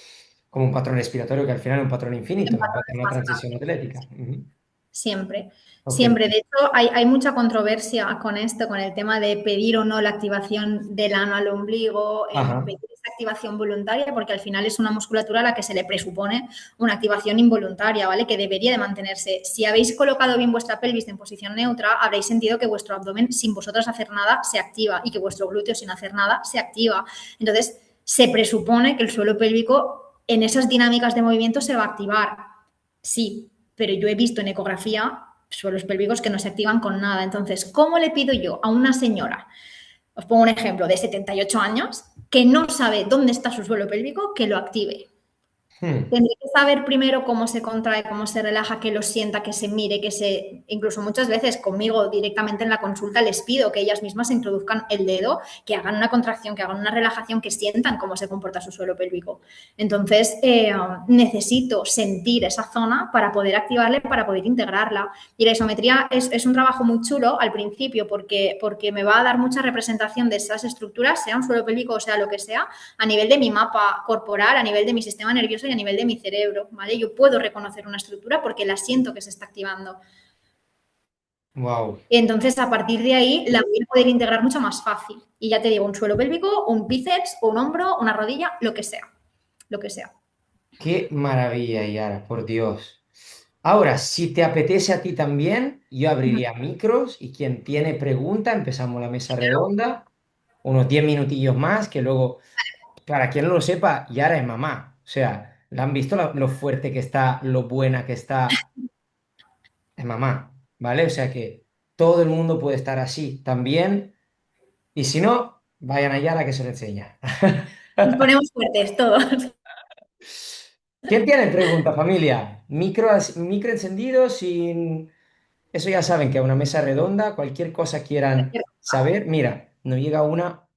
[SPEAKER 1] como un patrón respiratorio que al final es un patrón infinito, un patrón, una transición atlética. Ujú.
[SPEAKER 4] Siempre,
[SPEAKER 1] Ok.
[SPEAKER 4] siempre. De hecho, hay mucha controversia con esto, con el tema de pedir o no la activación del ano al ombligo,
[SPEAKER 1] Ajá.
[SPEAKER 4] pedir esa activación voluntaria, porque al final es una musculatura a la que se le presupone una activación involuntaria, ¿vale? Que debería de mantenerse. Si habéis colocado bien vuestra pelvis en posición neutra, habréis sentido que vuestro abdomen, sin vosotros hacer nada, se activa y que vuestro glúteo, sin hacer nada, se activa. Entonces, se presupone que el suelo pélvico en esas dinámicas de movimiento se va a activar. Sí, pero yo he visto en ecografía suelos pélvicos que no se activan con nada. Entonces, ¿cómo le pido yo a una señora, os pongo un ejemplo, de 78 años, que no sabe dónde está su suelo pélvico, que lo active? Tendré que saber primero cómo se contrae, cómo se relaja, que lo sienta, que se mire, que se... Incluso muchas veces conmigo directamente en la consulta les pido que ellas mismas introduzcan el dedo, que hagan una contracción, que hagan una relajación, que sientan cómo se comporta su suelo pélvico. Entonces, necesito sentir esa zona para poder activarla, para poder integrarla. Y la isometría es un trabajo muy chulo al principio porque me va a dar mucha representación de esas estructuras, sea un suelo pélvico o sea lo que sea, a nivel de mi mapa corporal, a nivel de mi sistema nervioso y a nivel de mi cerebro, ¿vale? Yo puedo reconocer una estructura porque la siento que se está activando.
[SPEAKER 1] Wow.
[SPEAKER 4] Entonces, a partir de ahí, la voy a poder integrar mucho más fácil. Y ya te digo, un suelo pélvico, un bíceps, o un hombro, una rodilla, lo que sea. Lo que sea.
[SPEAKER 1] Qué maravilla, Yara, por Dios. Ahora, si te apetece a ti también, yo abriría micros y quien tiene pregunta, empezamos la mesa redonda, unos 10 minutillos más, que luego, para quien no lo sepa, Yara es mamá. O sea, ¿la han visto lo fuerte que está, lo buena que está? Es mamá, ¿vale? O sea que todo el mundo puede estar así también. Y si no, vayan a Yara que se lo enseña.
[SPEAKER 4] Nos ponemos fuertes todos.
[SPEAKER 1] ¿Quién tiene pregunta, familia? Micro encendido, sin... Eso ya saben que a una mesa redonda, cualquier cosa quieran saber. Mira, nos llega una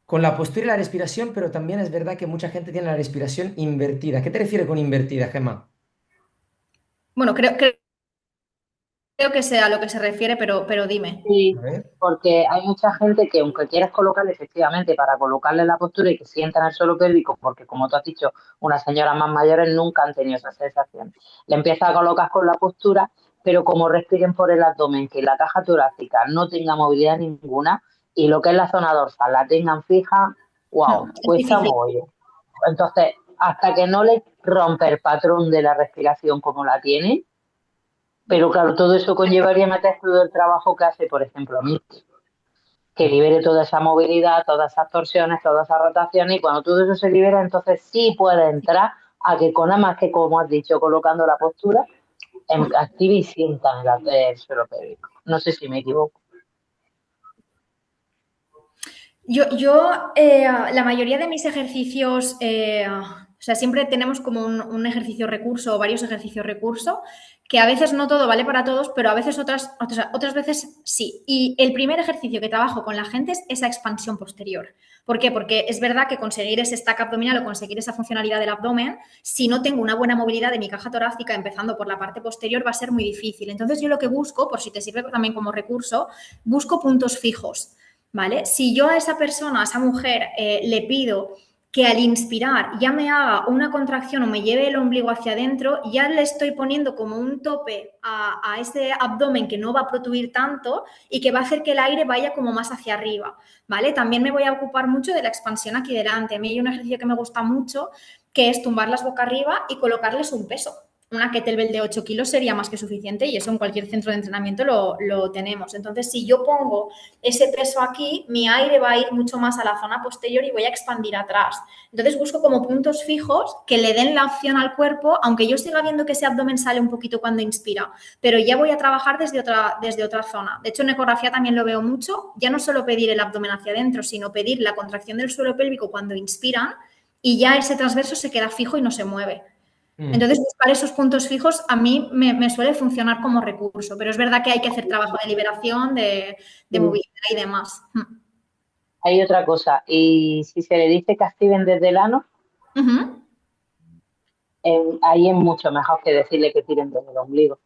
[SPEAKER 1] con la postura y la respiración, pero también es verdad que mucha gente tiene la respiración invertida. ¿Qué te refieres con invertida, Gemma?
[SPEAKER 4] Bueno, creo que sea a lo que se refiere, pero dime.
[SPEAKER 1] A
[SPEAKER 5] Sí,
[SPEAKER 1] ver.
[SPEAKER 5] porque hay mucha gente que aunque quieras colocarle efectivamente para colocarle la postura y que sientan el suelo pélvico, porque como tú has dicho, unas señoras más mayores nunca han tenido esa sensación. Le empieza a colocar con la postura, pero como respiren por el abdomen, que la caja torácica no tenga movilidad ninguna y lo que es la zona dorsal la tengan fija, wow,
[SPEAKER 4] Es
[SPEAKER 5] cuesta
[SPEAKER 4] difícil.
[SPEAKER 5] mogollón. Entonces, hasta que no le rompe el patrón de la respiración como la tiene, pero claro, todo eso conllevaría meter todo el trabajo que hace, por ejemplo, a mí, que libere toda esa movilidad, todas esas torsiones, todas esas rotaciones, y cuando todo eso se libera, entonces sí puede entrar a que con nada más que, como has dicho, colocando la postura, active y sientan el suelo pélvico. No sé si me equivoco.
[SPEAKER 4] La mayoría de mis ejercicios, o sea, siempre tenemos como un ejercicio recurso o varios ejercicios recurso, que a veces no todo vale para todos, pero a veces otras veces sí. Y el primer ejercicio que trabajo con la gente es esa expansión posterior. ¿Por qué? Porque es verdad que conseguir ese stack abdominal o conseguir esa funcionalidad del abdomen, si no tengo una buena movilidad de mi caja torácica, empezando por la parte posterior, va a ser muy difícil. Entonces, yo lo que busco, por si te sirve también como recurso, busco puntos fijos. ¿Vale? Si yo a esa persona, a esa mujer, le pido que al inspirar ya me haga una contracción o me lleve el ombligo hacia adentro, ya le estoy poniendo como un tope a ese abdomen que no va a protruir tanto y que va a hacer que el aire vaya como más hacia arriba, ¿vale? También me voy a ocupar mucho de la expansión aquí delante. A mí hay un ejercicio que me gusta mucho, que es tumbarlas boca arriba y colocarles un peso. Una kettlebell de 8 kilos sería más que suficiente y eso en cualquier centro de entrenamiento lo tenemos. Entonces, si yo pongo ese peso aquí, mi aire va a ir mucho más a la zona posterior y voy a expandir atrás. Entonces, busco como puntos fijos que le den la opción al cuerpo, aunque yo siga viendo que ese abdomen sale un poquito cuando inspira, pero ya voy a trabajar desde otra zona. De hecho, en ecografía también lo veo mucho, ya no solo pedir el abdomen hacia adentro, sino pedir la contracción del suelo pélvico cuando inspiran y ya ese transverso se queda fijo y no se mueve. Entonces, buscar esos puntos fijos a mí me suele funcionar como recurso, pero es verdad que hay que hacer trabajo de liberación, de movilidad y demás.
[SPEAKER 5] Hay otra cosa, y si se le dice que activen desde el ano, ahí es mucho mejor que decirle que tiren desde el ombligo.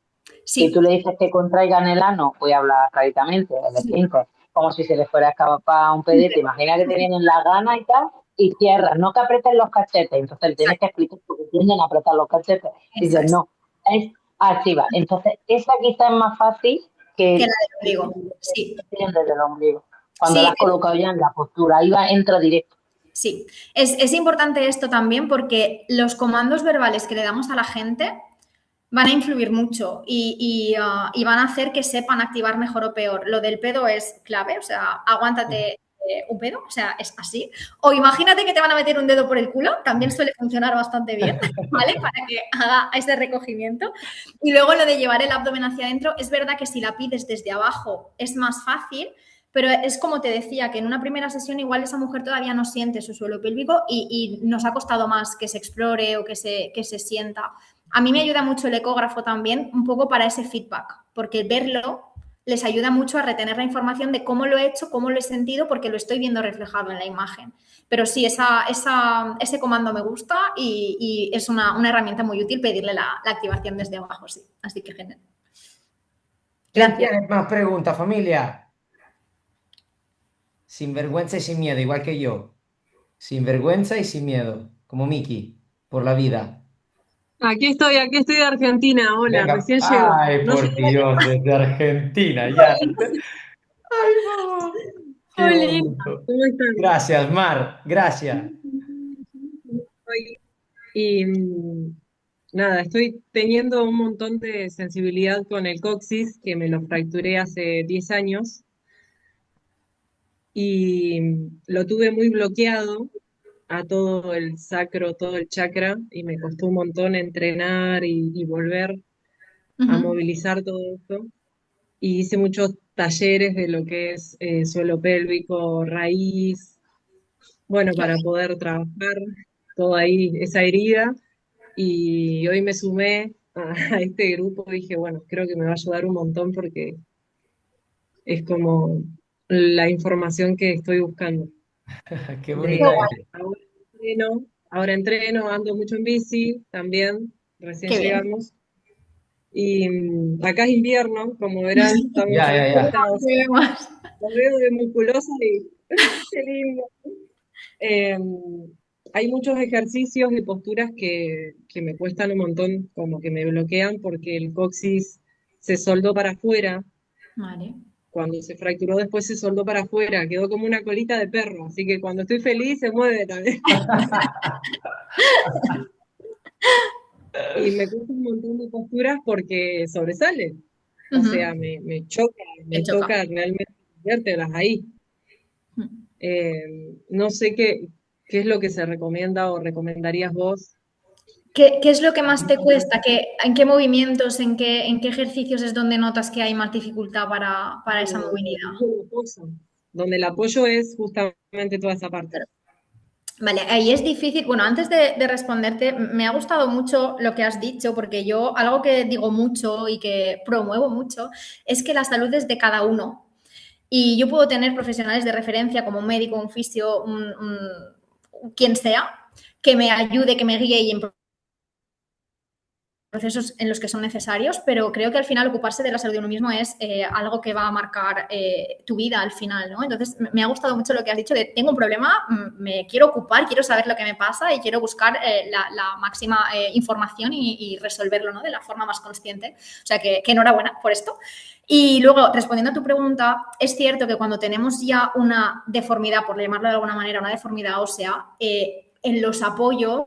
[SPEAKER 5] Si
[SPEAKER 4] Sí,
[SPEAKER 5] tú le dices que contraigan el ano, voy a hablar claramente, el esfínter, como si se les fuera a escapar un pedete. Imagina que te vienen las ganas y tal, y cierras, no que aprieten los cachetes. Entonces le tienes que explicar porque tienden a apretar los cachetes.
[SPEAKER 4] eso
[SPEAKER 5] Dices,
[SPEAKER 4] es.
[SPEAKER 5] no, es activa. Entonces, esa quizá es más fácil
[SPEAKER 4] Que
[SPEAKER 5] que
[SPEAKER 4] la del ombligo. Sí,
[SPEAKER 5] tiren desde el ombligo. Cuando la
[SPEAKER 4] sí,
[SPEAKER 5] has colocado ya en la postura, ahí va, entra directo.
[SPEAKER 4] Sí. Es importante esto también porque los comandos verbales que le damos a la gente van a influir mucho y van a hacer que sepan activar mejor o peor. Lo del pedo es clave, o sea, aguántate un pedo, o sea, es así. O imagínate que te van a meter un dedo por el culo, también suele funcionar bastante bien, ¿vale? Para que haga ese recogimiento. Y luego lo de llevar el abdomen hacia adentro, es verdad que si la pides desde abajo es más fácil, pero es como te decía, que en una primera sesión igual esa mujer todavía no siente su suelo pélvico y nos ha costado más que se explore o que se sienta. A mí me ayuda mucho el ecógrafo también, un poco para ese feedback, porque verlo les ayuda mucho a retener la información de cómo lo he hecho, cómo lo he sentido, porque lo estoy viendo reflejado en la imagen. Pero sí, ese comando me gusta y es una herramienta muy útil pedirle la activación desde abajo, sí. Así que genial.
[SPEAKER 1] ¿Quién
[SPEAKER 4] Gracias.
[SPEAKER 1] tiene más preguntas, familia? Sin vergüenza y sin miedo, igual que yo. Sin vergüenza y sin miedo, como Miki, por la vida.
[SPEAKER 6] Aquí estoy de Argentina, hola,
[SPEAKER 1] Venga,
[SPEAKER 6] recién llego.
[SPEAKER 1] ay,
[SPEAKER 6] No
[SPEAKER 1] por
[SPEAKER 6] llegué
[SPEAKER 1] Dios, desde Argentina, ya. Ay, mamá, qué
[SPEAKER 6] Hola,
[SPEAKER 1] bonito.
[SPEAKER 6] ¿cómo están?
[SPEAKER 1] Gracias, Mar, gracias.
[SPEAKER 6] Y nada, estoy teniendo un montón de sensibilidad con el coxis, que me lo fracturé hace 10 años, y lo tuve muy bloqueado a todo el sacro, todo el chakra, y me costó un montón entrenar y volver a
[SPEAKER 4] Ujú.
[SPEAKER 6] movilizar todo esto. Y hice muchos talleres de lo que es suelo pélvico, raíz, bueno,
[SPEAKER 4] Qué
[SPEAKER 6] para poder trabajar toda ahí esa herida. Y hoy me sumé a este grupo, dije, bueno, creo que me va a ayudar un montón porque es como la información que estoy buscando.
[SPEAKER 1] Qué
[SPEAKER 6] De,
[SPEAKER 1] bonita eres.
[SPEAKER 6] ahora entreno, ando mucho en bici también, recién
[SPEAKER 4] Qué bien.
[SPEAKER 6] llegamos. Y acá es invierno, como verán, estamos
[SPEAKER 1] Ya, ya, ya.
[SPEAKER 6] recontrados.
[SPEAKER 4] Qué más.
[SPEAKER 6] Los veo de musculosa y qué lindo. Eh, Hay muchos ejercicios y posturas que me cuestan un montón, como que me bloquean porque el coxis se soldó para afuera.
[SPEAKER 4] Vale.
[SPEAKER 6] Cuando se fracturó después se soldó para afuera, quedó como una colita de perro, así que cuando estoy feliz se mueve también. Y me cuesta un montón de posturas porque sobresale. O sea,
[SPEAKER 4] Ujú.
[SPEAKER 6] me choca,
[SPEAKER 4] Me
[SPEAKER 6] me
[SPEAKER 4] choca.
[SPEAKER 6] toca realmente vértebras ahí.
[SPEAKER 4] Ujú.
[SPEAKER 6] No sé qué es lo que se recomienda o recomendarías vos.
[SPEAKER 4] ¿Qué es lo que más te cuesta? ¿En qué movimientos, en qué ejercicios es donde notas que hay más dificultad para esa movilidad?
[SPEAKER 6] Donde el apoyo es justamente toda esa parte.
[SPEAKER 4] Vale, ahí es difícil. Bueno, antes de responderte, me ha gustado mucho lo que has dicho, porque yo algo que digo mucho y que promuevo mucho es que la salud es de cada uno. Y yo puedo tener profesionales de referencia como un médico, un fisio, quien sea, que me ayude, que me guíe y en procesos en los que son necesarios, pero creo que al final ocuparse de la salud de uno mismo es algo que va a marcar tu vida al final, ¿no? Entonces, me ha gustado mucho lo que has dicho de tengo un problema, me quiero ocupar, quiero saber lo que me pasa y quiero buscar la máxima información y resolverlo, ¿no? De la forma más consciente. O sea, que enhorabuena por esto. Y luego, respondiendo a tu pregunta, es cierto que cuando tenemos ya una deformidad, por llamarlo de alguna manera, una deformidad ósea, en los apoyos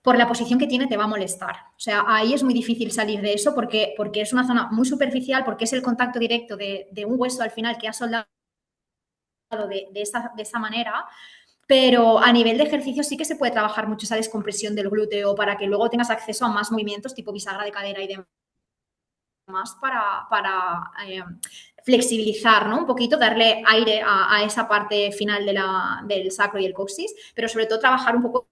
[SPEAKER 4] por la posición que tiene te va a molestar. O sea, ahí es muy difícil salir de eso porque es una zona muy superficial, porque es el contacto directo de un hueso al final que ha soldado de esa manera, pero a nivel de ejercicio sí que se puede trabajar mucho esa descompresión del glúteo para que luego tengas acceso a más movimientos tipo bisagra de cadera y demás para flexibilizar, ¿no? Un poquito, darle aire a esa parte final del sacro y el coxis, pero sobre todo trabajar un poco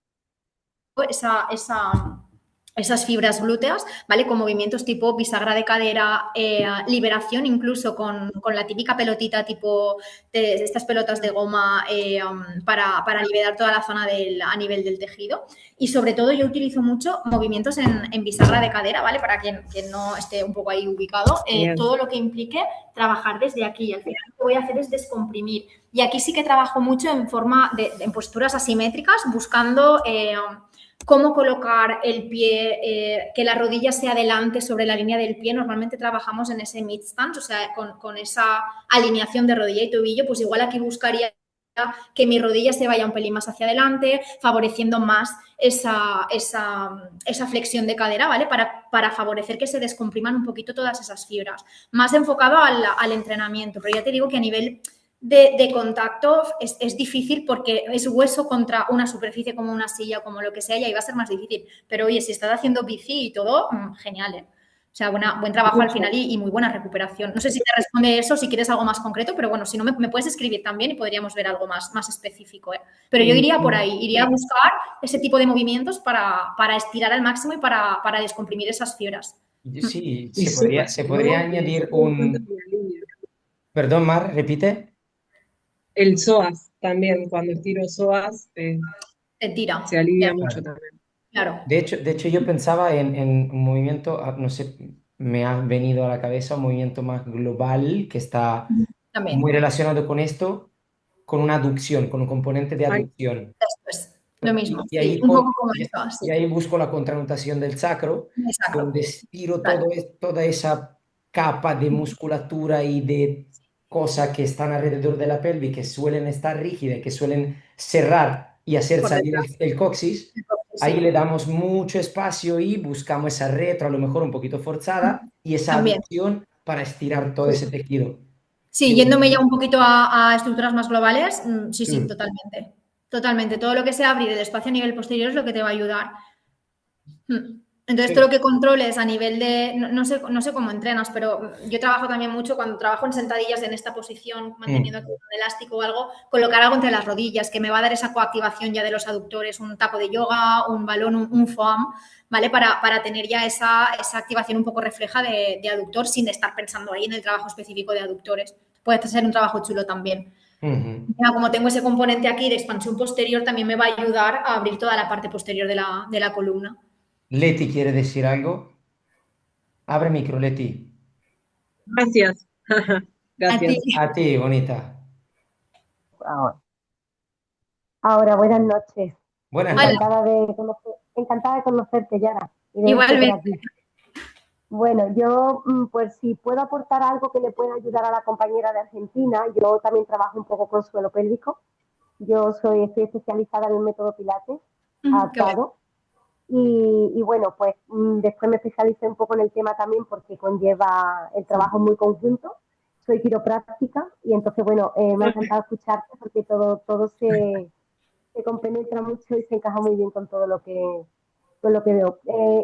[SPEAKER 4] esas fibras glúteas, ¿vale? Con movimientos tipo bisagra de cadera, liberación incluso con la típica pelotita tipo de estas pelotas de goma para liberar toda la zona a nivel del tejido. Y sobre todo yo utilizo mucho movimientos en bisagra de cadera, ¿vale? Para quien no esté un poco ahí ubicado,
[SPEAKER 6] Bien.
[SPEAKER 4] todo lo que implique trabajar desde aquí. Al final lo que voy a hacer es descomprimir. Y aquí sí que trabajo mucho en posturas asimétricas, buscando cómo colocar el pie, que la rodilla sea delante sobre la línea del pie. Normalmente trabajamos en ese mid stance, o sea, con esa alineación de rodilla y tobillo, pues igual aquí buscaría que mi rodilla se vaya un pelín más hacia adelante, favoreciendo más esa flexión de cadera, ¿vale? Para favorecer que se descompriman un poquito todas esas fibras. Más enfocado al entrenamiento, pero ya te digo que a nivel de contacto es difícil porque es hueso contra una superficie como una silla, como lo que sea, y ahí va a ser más difícil. Pero oye, si estás haciendo bici y todo, genial, ¿eh? O sea, buen trabajo al final y muy buena recuperación. No sé si te responde eso, si quieres algo más concreto, pero bueno, si no, me puedes escribir también y podríamos ver algo más específico, ¿eh? Pero yo iría por ahí, iría a buscar ese tipo de movimientos para estirar al máximo y para descomprimir esas fibras.
[SPEAKER 1] Sí,
[SPEAKER 6] Y
[SPEAKER 1] se podría añadir un... Perdón, Mar, repite.
[SPEAKER 6] el psoas también, cuando estiro psoas,
[SPEAKER 4] Te tira.
[SPEAKER 6] se alivia mucho
[SPEAKER 1] Claro.
[SPEAKER 6] también.
[SPEAKER 4] Claro.
[SPEAKER 1] De hecho, yo pensaba en un movimiento, no sé, me ha venido a la cabeza un movimiento más global que está
[SPEAKER 4] También.
[SPEAKER 1] muy relacionado con esto, con una aducción, con un componente de
[SPEAKER 6] Ay,
[SPEAKER 1] aducción.
[SPEAKER 4] Después, lo mismo.
[SPEAKER 1] Y
[SPEAKER 4] Sí,
[SPEAKER 1] ahí,
[SPEAKER 4] un poco como eso,
[SPEAKER 1] y
[SPEAKER 4] sí.
[SPEAKER 1] ahí busco la contranutación del sacro,
[SPEAKER 4] Exacto.
[SPEAKER 1] donde estiro
[SPEAKER 4] Vale.
[SPEAKER 1] toda esa capa de musculatura y de cosas que están alrededor de la pelvis, que suelen estar rígidas, que suelen cerrar y hacer
[SPEAKER 4] Por
[SPEAKER 1] salir
[SPEAKER 4] detrás.
[SPEAKER 1] el coxis. Ahí
[SPEAKER 4] Sí.
[SPEAKER 1] le damos mucho espacio y buscamos esa retro, a lo mejor un poquito forzada, y esa
[SPEAKER 4] También.
[SPEAKER 1] aducción para estirar todo ese tejido.
[SPEAKER 4] Sí,
[SPEAKER 1] Yo-
[SPEAKER 4] yéndome ya un poquito a estructuras más globales, sí, sí,
[SPEAKER 1] Mm,
[SPEAKER 4] totalmente. Totalmente. Todo lo que sea abrir el espacio a nivel posterior es lo que te va a ayudar. Entonces, todo
[SPEAKER 1] sí.
[SPEAKER 4] lo que controles a nivel de, no sé cómo entrenas, pero yo trabajo también mucho cuando trabajo en sentadillas en esta posición, manteniendo aquí
[SPEAKER 1] Mm,
[SPEAKER 4] un elástico o algo, colocar algo entre las rodillas, que me va a dar esa coactivación ya de los aductores, un taco de yoga, un balón, un foam, ¿vale? Para tener ya esa activación un poco refleja de aductor sin estar pensando ahí en el trabajo específico de aductores. Puede ser un trabajo chulo también.
[SPEAKER 1] ujú.
[SPEAKER 4] Ya, como tengo ese componente aquí de expansión posterior, también me va a ayudar a abrir toda la parte posterior de la columna.
[SPEAKER 1] Leti, ¿quiere decir algo? Abre micro, Leti.
[SPEAKER 6] gracias.
[SPEAKER 4] A ti.
[SPEAKER 6] Gracias.
[SPEAKER 1] A ti, bonita.
[SPEAKER 3] Ahora, ahora, buenas noches.
[SPEAKER 1] Buenas
[SPEAKER 4] Hola,
[SPEAKER 1] noches.
[SPEAKER 3] Encantada de conocerte, Yara, y de verte por
[SPEAKER 4] igualmente.
[SPEAKER 3] aquí. Bueno, yo, pues si puedo aportar algo que le pueda ayudar a la compañera de Argentina, yo también trabajo un poco con suelo pélvico. Estoy especializada en el método Pilates
[SPEAKER 4] Qué bueno.
[SPEAKER 3] adaptado. Y bueno, pues después me especialicé un poco en el tema también porque conlleva el trabajo muy conjunto. Soy quiropráctica y entonces, bueno, me ha encantado escucharte porque todo se compenetra mucho y se encaja muy bien con lo que veo.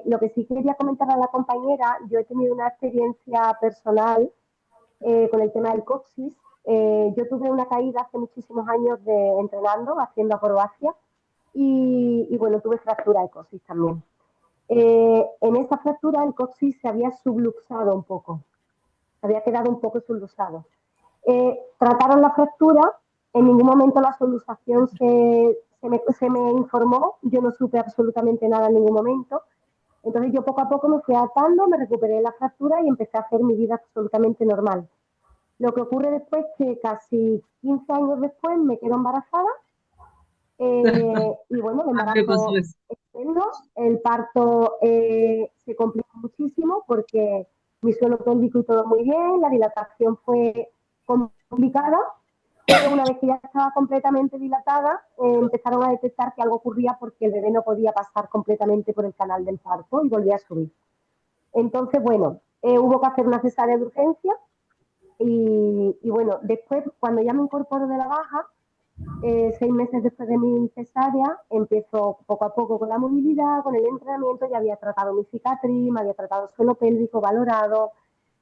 [SPEAKER 3] Lo que sí quería comentar a la compañera, yo he tenido una experiencia personal con el tema del coxis. Yo tuve una caída hace muchísimos años entrenando, haciendo acrobacia, y bueno, tuve fractura de coxis también. En esa fractura el coxis se había subluxado un poco, se había quedado un poco subluxado. Trataron la fractura, en ningún momento la subluxación se me informó, yo no supe absolutamente nada en ningún momento. Entonces yo poco a poco me fui adaptando, me recuperé la fractura y empecé a hacer mi vida absolutamente normal. Lo que ocurre después es que casi 15 años después me quedo embarazada y bueno, el
[SPEAKER 6] Me pasó
[SPEAKER 3] embarazo
[SPEAKER 6] eso.
[SPEAKER 3] estupendo, el parto se complicó muchísimo porque mi suelo pélvico y todo muy bien, la dilatación fue complicada, pero una vez que ya estaba completamente dilatada, empezaron a detectar que algo ocurría porque el bebé no podía pasar completamente por el canal del parto y volvía a subir. Entonces, bueno, hubo que hacer una cesárea de urgencia y bueno, después, cuando ya me incorporo de la baja, 6 meses después de mi cesárea, empiezo poco a poco con la movilidad, con el entrenamiento, ya había tratado mi cicatriz, me había tratado suelo pélvico, valorado,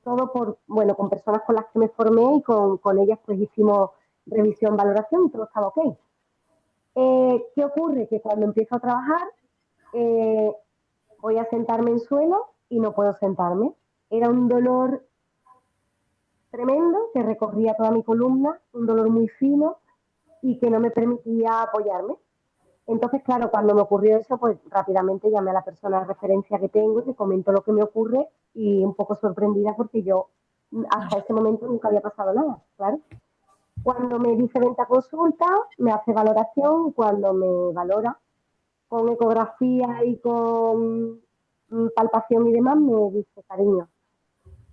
[SPEAKER 3] todo bueno, con personas con las que me formé y con ellas pues hicimos revisión, valoración y todo estaba ok. ¿Qué ocurre? Que cuando empiezo a trabajar, eh, voy a sentarme en suelo y no puedo sentarme. Era un dolor tremendo que recorría toda mi columna, un dolor muy fino y que no me permitía apoyarme. Entonces, claro, cuando me ocurrió eso, pues rápidamente llamé a la persona de referencia que tengo, le comento lo que me ocurre y un poco sorprendida porque yo hasta ese momento nunca había pasado nada, claro. Cuando me dice venta consulta, me hace valoración, cuando me valora con ecografía y con palpación y demás, me dice, cariño,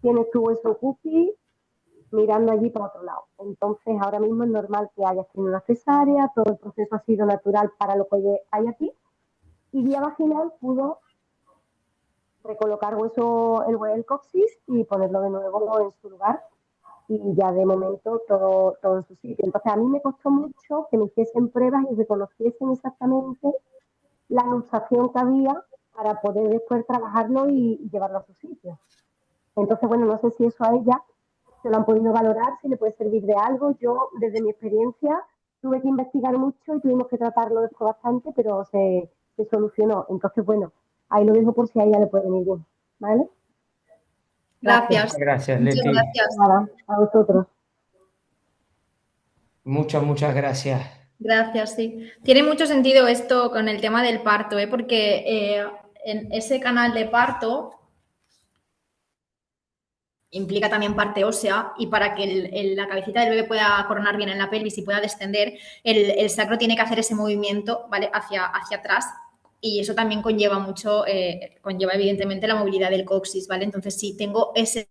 [SPEAKER 3] tienes tu hueso cookie, mirando allí para otro lado. Entonces, ahora mismo es normal que hayas tenido una cesárea, todo el proceso ha sido natural para lo que hay aquí, y vía vaginal pudo recolocar el coxis y ponerlo de nuevo en su lugar y ya de momento todo en su sitio. Entonces a mí me costó mucho que me hiciesen pruebas y reconociesen exactamente la luxación que había para poder después trabajarlo y llevarlo a su sitio. Entonces, bueno, no sé si eso a ella se lo han podido valorar, si le puede servir de algo. Yo, desde mi experiencia, tuve que investigar mucho y tuvimos que tratarlo después bastante, pero se solucionó. Entonces, bueno, ahí lo dejo por si a ella le puede venir bien. ¿Vale? Gracias.
[SPEAKER 4] Gracias.
[SPEAKER 1] Gracias,
[SPEAKER 4] Muchas
[SPEAKER 1] Leti.
[SPEAKER 4] gracias.
[SPEAKER 3] Nada, a vosotros.
[SPEAKER 1] Muchas gracias.
[SPEAKER 4] Gracias, sí. Tiene mucho sentido esto con el tema del parto, ¿eh? Porque en ese canal de parto implica también parte ósea y para que la cabecita del bebé pueda coronar bien en la pelvis y pueda descender, el sacro tiene que hacer ese movimiento, ¿vale? Hacia atrás y eso también conlleva mucho, conlleva evidentemente la movilidad del coxis, ¿vale? Entonces, si tengo ese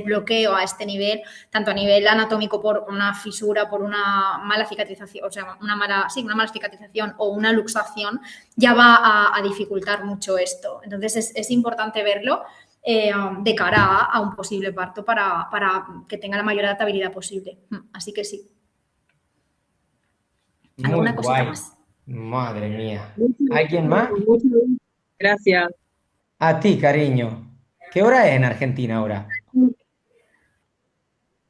[SPEAKER 4] bloqueo a este nivel, tanto a nivel anatómico por una fisura, por una mala cicatrización, o sea, una mala cicatrización o una luxación, ya va a dificultar mucho esto. Entonces, es importante verlo de cara a un posible parto para que tenga la mayor adaptabilidad posible. Así que sí.
[SPEAKER 1] Muy
[SPEAKER 4] ¿Alguna cosita
[SPEAKER 1] guay.
[SPEAKER 4] más?
[SPEAKER 1] Madre mía.
[SPEAKER 6] Muchas
[SPEAKER 1] ¿Alguien más?
[SPEAKER 6] gracias.
[SPEAKER 1] A ti, cariño. ¿Qué hora es en Argentina ahora?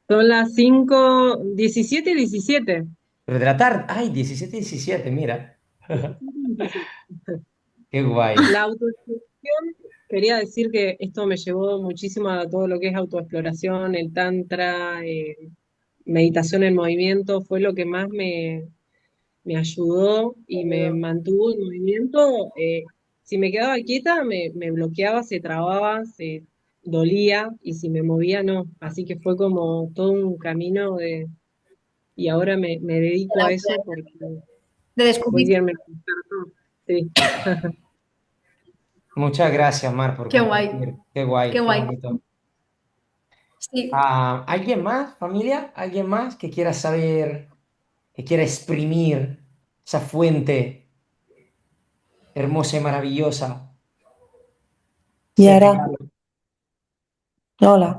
[SPEAKER 6] Son las 5:17:17.
[SPEAKER 1] Pero de la tarde. Ay, 17:17, mira.
[SPEAKER 6] 17:17.
[SPEAKER 1] Qué guay.
[SPEAKER 6] La autoexploración, quería decir que esto me llevó muchísimo a todo lo que es autoexploración, el tantra, meditación en movimiento, fue lo que más me ayudó y me mantuvo en movimiento. Si me quedaba quieta, me bloqueaba, se trababa, se dolía, y si me movía, no. Así que fue como todo un camino y ahora me dedico a eso porque
[SPEAKER 4] De descubrir.
[SPEAKER 6] William me despertó. Sí.
[SPEAKER 1] Muchas gracias, Mar, por
[SPEAKER 4] Qué guay,
[SPEAKER 1] compartir. Qué
[SPEAKER 4] qué
[SPEAKER 1] guay, qué
[SPEAKER 4] guay.
[SPEAKER 1] bonito.
[SPEAKER 4] Sí.
[SPEAKER 1] Ah, ¿alguien más, familia? ¿Alguien más que quiera saber, que quiera exprimir esa fuente hermosa y maravillosa? Ese
[SPEAKER 7] Yara,
[SPEAKER 1] regalo.
[SPEAKER 7] hola,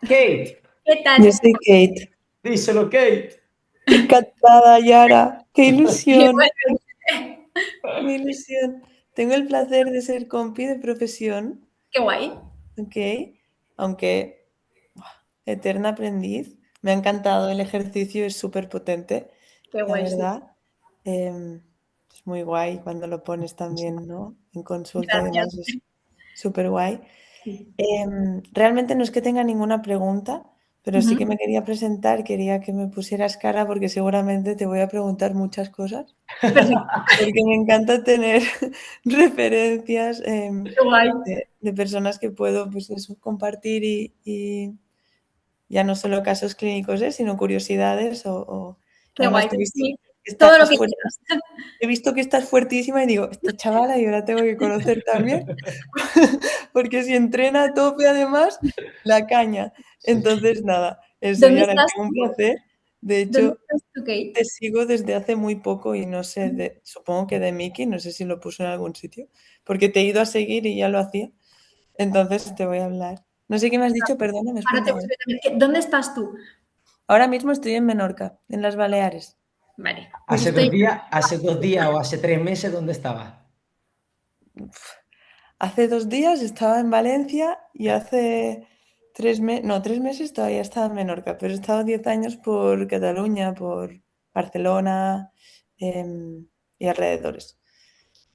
[SPEAKER 1] Kate,
[SPEAKER 4] ¿Qué
[SPEAKER 7] yo
[SPEAKER 4] tal?
[SPEAKER 7] soy Kate.
[SPEAKER 1] díselo, Kate.
[SPEAKER 7] Encantada, Yara. ¡Qué ilusión!
[SPEAKER 4] Igualmente.
[SPEAKER 7] ¡Qué ilusión! Tengo el placer de ser compi de profesión,
[SPEAKER 4] Qué guay.
[SPEAKER 7] ¿ok? Aunque eterna aprendiz. Me ha encantado el ejercicio, es súper potente,
[SPEAKER 4] Qué
[SPEAKER 7] la
[SPEAKER 4] guay, sí.
[SPEAKER 7] verdad. Es muy guay cuando lo pones también, ¿no? En consulta y
[SPEAKER 4] Gracias.
[SPEAKER 7] demás, es súper guay. Realmente no es que tenga ninguna pregunta, pero sí que
[SPEAKER 4] Ujú.
[SPEAKER 7] me quería presentar, quería que me pusieras cara porque seguramente te voy a preguntar muchas cosas,
[SPEAKER 4] Perfecto.
[SPEAKER 7] porque me encanta tener referencias
[SPEAKER 4] Qué guay.
[SPEAKER 7] de personas que puedo, pues eso, compartir y ya no solo casos clínicos, sino curiosidades o
[SPEAKER 4] Qué
[SPEAKER 7] además
[SPEAKER 4] guay.
[SPEAKER 7] te he visto
[SPEAKER 4] Sí.
[SPEAKER 7] que
[SPEAKER 4] Todo lo
[SPEAKER 7] estás
[SPEAKER 4] que
[SPEAKER 7] fuerte.
[SPEAKER 4] quieras.
[SPEAKER 7] He visto que estás fuertísima y digo, esta chavala yo la tengo que conocer también, porque si entrena a tope además, la caña. Entonces, nada, eso,
[SPEAKER 4] ¿Dónde
[SPEAKER 7] Yara,
[SPEAKER 4] estás
[SPEAKER 7] que un
[SPEAKER 4] tú?
[SPEAKER 7] placer. De
[SPEAKER 4] ¿Dónde
[SPEAKER 7] hecho,
[SPEAKER 4] estás tú, Kate?
[SPEAKER 7] te sigo desde hace muy poco y no sé, supongo que de Miki, no sé si lo puso en algún sitio, porque te he ido a seguir y ya lo hacía. Entonces te voy a hablar. No sé qué me has dicho, perdona, me has
[SPEAKER 4] Ahora te
[SPEAKER 7] preguntado.
[SPEAKER 4] busco también. ¿Dónde estás tú?
[SPEAKER 7] Ahora mismo estoy en Menorca, en las Baleares.
[SPEAKER 4] Vale. Pues yo estoy.
[SPEAKER 1] Hace 2 días o hace 3 meses, ¿dónde estabas?
[SPEAKER 7] Hace 2 días estaba en Valencia y hace 3 meses, no, 3 meses todavía estaba en Menorca, pero he estado 10 años por Cataluña, por Barcelona y alrededores.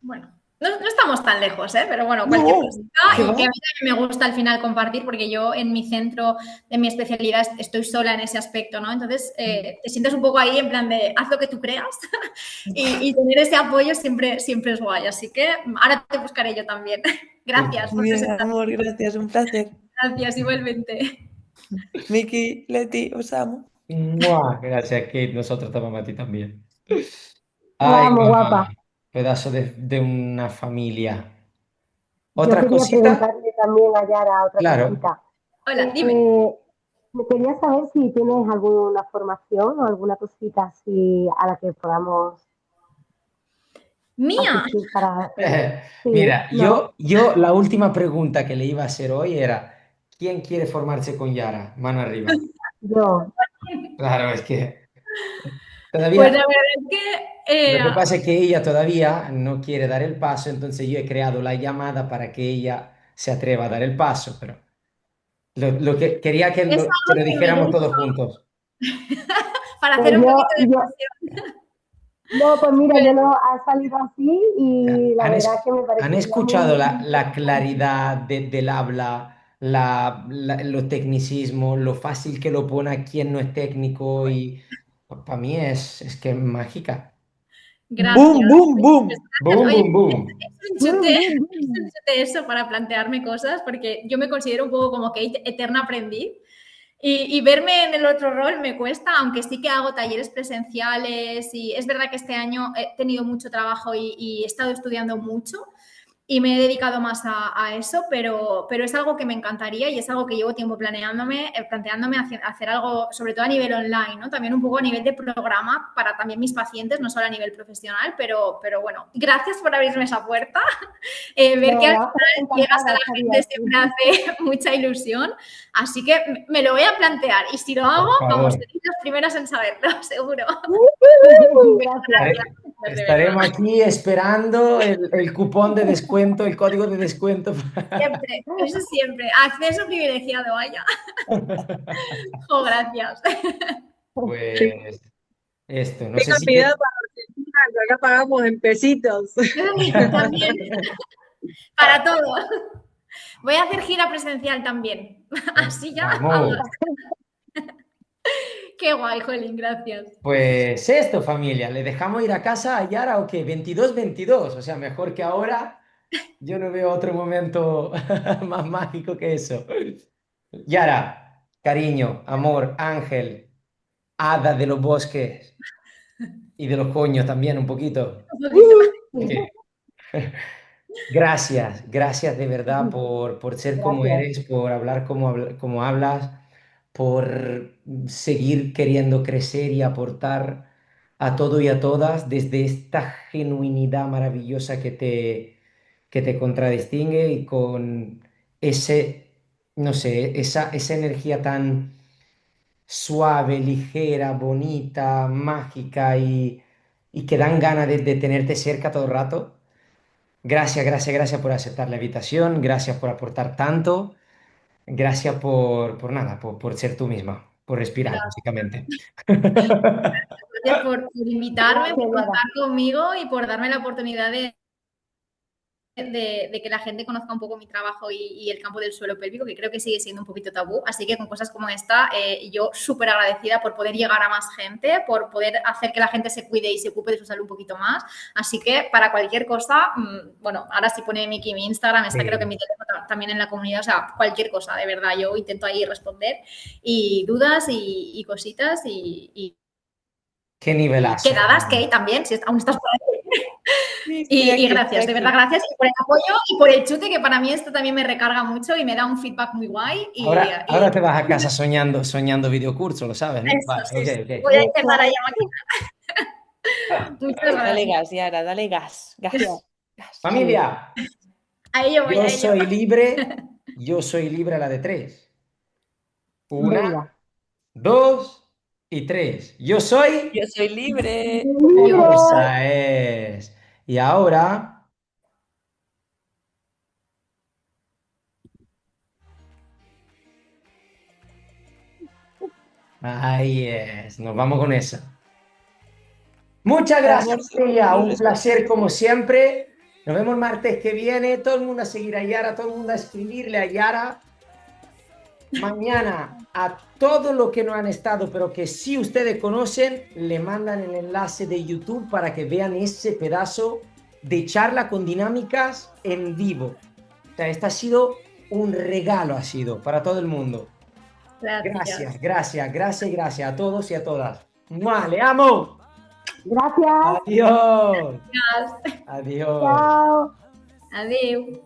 [SPEAKER 4] Bueno, no estamos tan lejos, ¿eh? Pero bueno, cualquier
[SPEAKER 7] No,
[SPEAKER 4] cosita
[SPEAKER 7] ¿qué
[SPEAKER 4] y
[SPEAKER 7] va?
[SPEAKER 4] que a mí también me gusta al final compartir porque yo en mi centro, de mi especialidad, estoy sola en ese aspecto, ¿no? Entonces te sientes un poco ahí en plan de haz lo que tú creas y tener ese apoyo siempre es guay. Así que ahora te buscaré yo también. Gracias por
[SPEAKER 7] Bien,
[SPEAKER 4] presentar.
[SPEAKER 7] amor, gracias, un placer.
[SPEAKER 4] Gracias igualmente.
[SPEAKER 7] Miki, Leti, os amo.
[SPEAKER 1] ¡Mua! Gracias, Kate. Nosotros te amamos a ti también.
[SPEAKER 3] Te
[SPEAKER 1] Ay,
[SPEAKER 3] amo,
[SPEAKER 1] mamá.
[SPEAKER 3] guapa.
[SPEAKER 1] Pedazo de una familia.
[SPEAKER 3] Yo
[SPEAKER 1] ¿Otra
[SPEAKER 3] quería
[SPEAKER 1] cosita?
[SPEAKER 3] preguntarle también a Yara otra
[SPEAKER 1] Claro.
[SPEAKER 3] cosita.
[SPEAKER 4] Hola, dime.
[SPEAKER 3] Eh, Me quería saber si tienes alguna formación o alguna cosita así a la que podamos
[SPEAKER 4] Mía,
[SPEAKER 3] asistir para... Sí,
[SPEAKER 1] Mira,
[SPEAKER 3] ¿no?
[SPEAKER 1] yo la última pregunta que le iba a hacer hoy era, ¿quién quiere formarse con Yara? Mano arriba.
[SPEAKER 3] Yo.
[SPEAKER 1] Claro, es que
[SPEAKER 4] pues la
[SPEAKER 1] todavía,
[SPEAKER 4] verdad es que
[SPEAKER 1] lo que pasa es que ella todavía no quiere dar el paso, entonces yo he creado la llamada para que ella se atreva a dar el paso, pero lo que quería
[SPEAKER 4] es
[SPEAKER 1] que
[SPEAKER 4] algo
[SPEAKER 1] lo
[SPEAKER 4] que me
[SPEAKER 1] dijéramos
[SPEAKER 4] gusta
[SPEAKER 1] todos juntos.
[SPEAKER 4] para
[SPEAKER 3] Pues
[SPEAKER 4] hacer un poquito de
[SPEAKER 3] yo,
[SPEAKER 4] presión.
[SPEAKER 3] no, pues mira,
[SPEAKER 4] Pues,
[SPEAKER 3] yo no ha salido así y la verdad es que me
[SPEAKER 1] Han
[SPEAKER 3] parecería
[SPEAKER 1] escuchado
[SPEAKER 3] muy, muy
[SPEAKER 1] la
[SPEAKER 3] interesante.
[SPEAKER 1] claridad del habla, los tecnicismos, lo fácil que lo pone a quien no es técnico y para mí es que es mágica.
[SPEAKER 4] gracias.
[SPEAKER 1] Boom, boom,
[SPEAKER 4] Pues
[SPEAKER 1] boom.
[SPEAKER 4] gracias.
[SPEAKER 1] Boom,
[SPEAKER 4] Oye,
[SPEAKER 1] boom, boom.
[SPEAKER 4] es un
[SPEAKER 3] Bum,
[SPEAKER 4] chute,
[SPEAKER 3] bum,
[SPEAKER 4] es un
[SPEAKER 3] bum.
[SPEAKER 4] chute eso para plantearme cosas, porque yo me considero un poco como Kate, eterna aprendiz. Y verme en el otro rol me cuesta, aunque sí que hago talleres presenciales y es verdad que este año he tenido mucho trabajo y he estado estudiando mucho y me he dedicado más a eso, pero es algo que me encantaría y es algo que llevo tiempo planteándome hacer algo, sobre todo a nivel online, ¿no? También un poco a nivel de programa para también mis pacientes, no solo a nivel profesional, pero bueno, gracias por abrirme esa puerta. Ver que al
[SPEAKER 3] Nada,
[SPEAKER 4] final llegas a
[SPEAKER 3] encantada
[SPEAKER 4] la
[SPEAKER 3] estaría
[SPEAKER 4] gente siempre
[SPEAKER 3] aquí.
[SPEAKER 4] hace mucha ilusión, así que me lo voy a plantear y si lo hago,
[SPEAKER 1] Por
[SPEAKER 4] vamos,
[SPEAKER 1] favor.
[SPEAKER 4] seréis las primeras en saberlo, seguro.
[SPEAKER 3] Gracias.
[SPEAKER 4] Gracias, de verdad.
[SPEAKER 1] Estaremos aquí esperando el cupón de descuento, el código de descuento.
[SPEAKER 4] Siempre, eso siempre. Acceso privilegiado, vaya. Oh, gracias.
[SPEAKER 1] Pues esto, no sé
[SPEAKER 6] Tengan
[SPEAKER 1] si
[SPEAKER 6] cuidado para Argentina, que acá pagamos en pesitos.
[SPEAKER 4] También, para todo. Voy a hacer gira presencial también. Así ya, vamos.
[SPEAKER 1] Vamos.
[SPEAKER 4] Qué guay, Jolín, gracias.
[SPEAKER 1] Pues esto, familia, ¿le dejamos ir a casa a Yara o qué? 22-22, o sea, mejor que ahora. Yo no veo otro momento más mágico que eso. Yara, cariño, amor, ángel, hada de los bosques y de los coños también un poquito.
[SPEAKER 4] Un poquito.
[SPEAKER 1] Sí. Gracias, gracias de verdad por ser como
[SPEAKER 3] Gracias.
[SPEAKER 1] eres, por hablar como hablas, por seguir queriendo crecer y aportar a todo y a todas desde esta genuinidad maravillosa que te contradistingue y con ese, no sé, esa energía tan suave, ligera, bonita, mágica y que dan ganas de tenerte cerca todo el rato. Gracias, gracias, gracias por aceptar la invitación, gracias por aportar tanto, gracias por nada, por ser tú misma, por respirar,
[SPEAKER 4] Gracias.
[SPEAKER 1] básicamente.
[SPEAKER 4] Gracias por invitarme,
[SPEAKER 3] Gracias,
[SPEAKER 4] por
[SPEAKER 3] Yara.
[SPEAKER 4] contar conmigo y por darme la oportunidad de que la gente conozca un poco mi trabajo y el campo del suelo pélvico, que creo que sigue siendo un poquito tabú. Así que con cosas como esta, yo súper agradecida por poder llegar a más gente, por poder hacer que la gente se cuide y se ocupe de su salud un poquito más. Así que para cualquier cosa, bueno, ahora sí pone Miki mi Instagram, está creo que
[SPEAKER 1] Sí.
[SPEAKER 4] mi teléfono también en la comunidad, o sea, cualquier cosa, de verdad, yo intento ahí responder y dudas y cositas
[SPEAKER 1] Qué
[SPEAKER 4] y
[SPEAKER 1] nivelazo.
[SPEAKER 4] quedadas, Kate, también, si aún estás por ahí.
[SPEAKER 7] Sí, estoy
[SPEAKER 4] Y
[SPEAKER 7] aquí, estoy
[SPEAKER 4] gracias, de verdad,
[SPEAKER 7] aquí.
[SPEAKER 4] gracias y por el apoyo y por el chute, que para mí esto también me recarga mucho y me da un feedback muy guay.
[SPEAKER 1] Ahora te vas a casa soñando videocurso, lo sabes, ¿no?
[SPEAKER 4] Eso,
[SPEAKER 1] Vale,
[SPEAKER 4] sí,
[SPEAKER 1] ok,
[SPEAKER 4] sí.
[SPEAKER 1] ok.
[SPEAKER 4] Voy a
[SPEAKER 3] Eso
[SPEAKER 4] empezar a
[SPEAKER 3] es.
[SPEAKER 4] llamar. Muchas
[SPEAKER 7] Dale
[SPEAKER 4] gracias.
[SPEAKER 7] gas, Yara, dale gas,
[SPEAKER 3] Gracias.
[SPEAKER 7] gas, gas.
[SPEAKER 3] Sí.
[SPEAKER 1] Familia,
[SPEAKER 4] A ello voy,
[SPEAKER 1] yo
[SPEAKER 4] a ello.
[SPEAKER 1] soy libre, yo soy libre a la de tres. Una,
[SPEAKER 3] Venga.
[SPEAKER 1] dos y tres. Yo soy...
[SPEAKER 7] Yo soy libre.
[SPEAKER 4] Yo.
[SPEAKER 3] ¡Libre!
[SPEAKER 1] Esa es. Y ahora, ahí es, nos vamos con eso. Muchas gracias,
[SPEAKER 7] Amor
[SPEAKER 1] familia.
[SPEAKER 7] solo,
[SPEAKER 1] Un placer como siempre. Nos vemos el martes que viene. Todo el mundo a seguir a Yara, todo el mundo a escribirle a Yara. Mañana a todo lo que no han estado, pero que sí ustedes conocen, le mandan el enlace de YouTube para que vean ese pedazo de charla con dinámicas en vivo. O sea, este ha sido un regalo, ha sido para todo el mundo.
[SPEAKER 4] Gracias.
[SPEAKER 1] Gracias, gracias, gracias, gracias a todos y a todas. ¡Mua! ¡Le amo!
[SPEAKER 3] Gracias.
[SPEAKER 1] Adiós. Adiós.
[SPEAKER 3] Chao.
[SPEAKER 4] Adiós.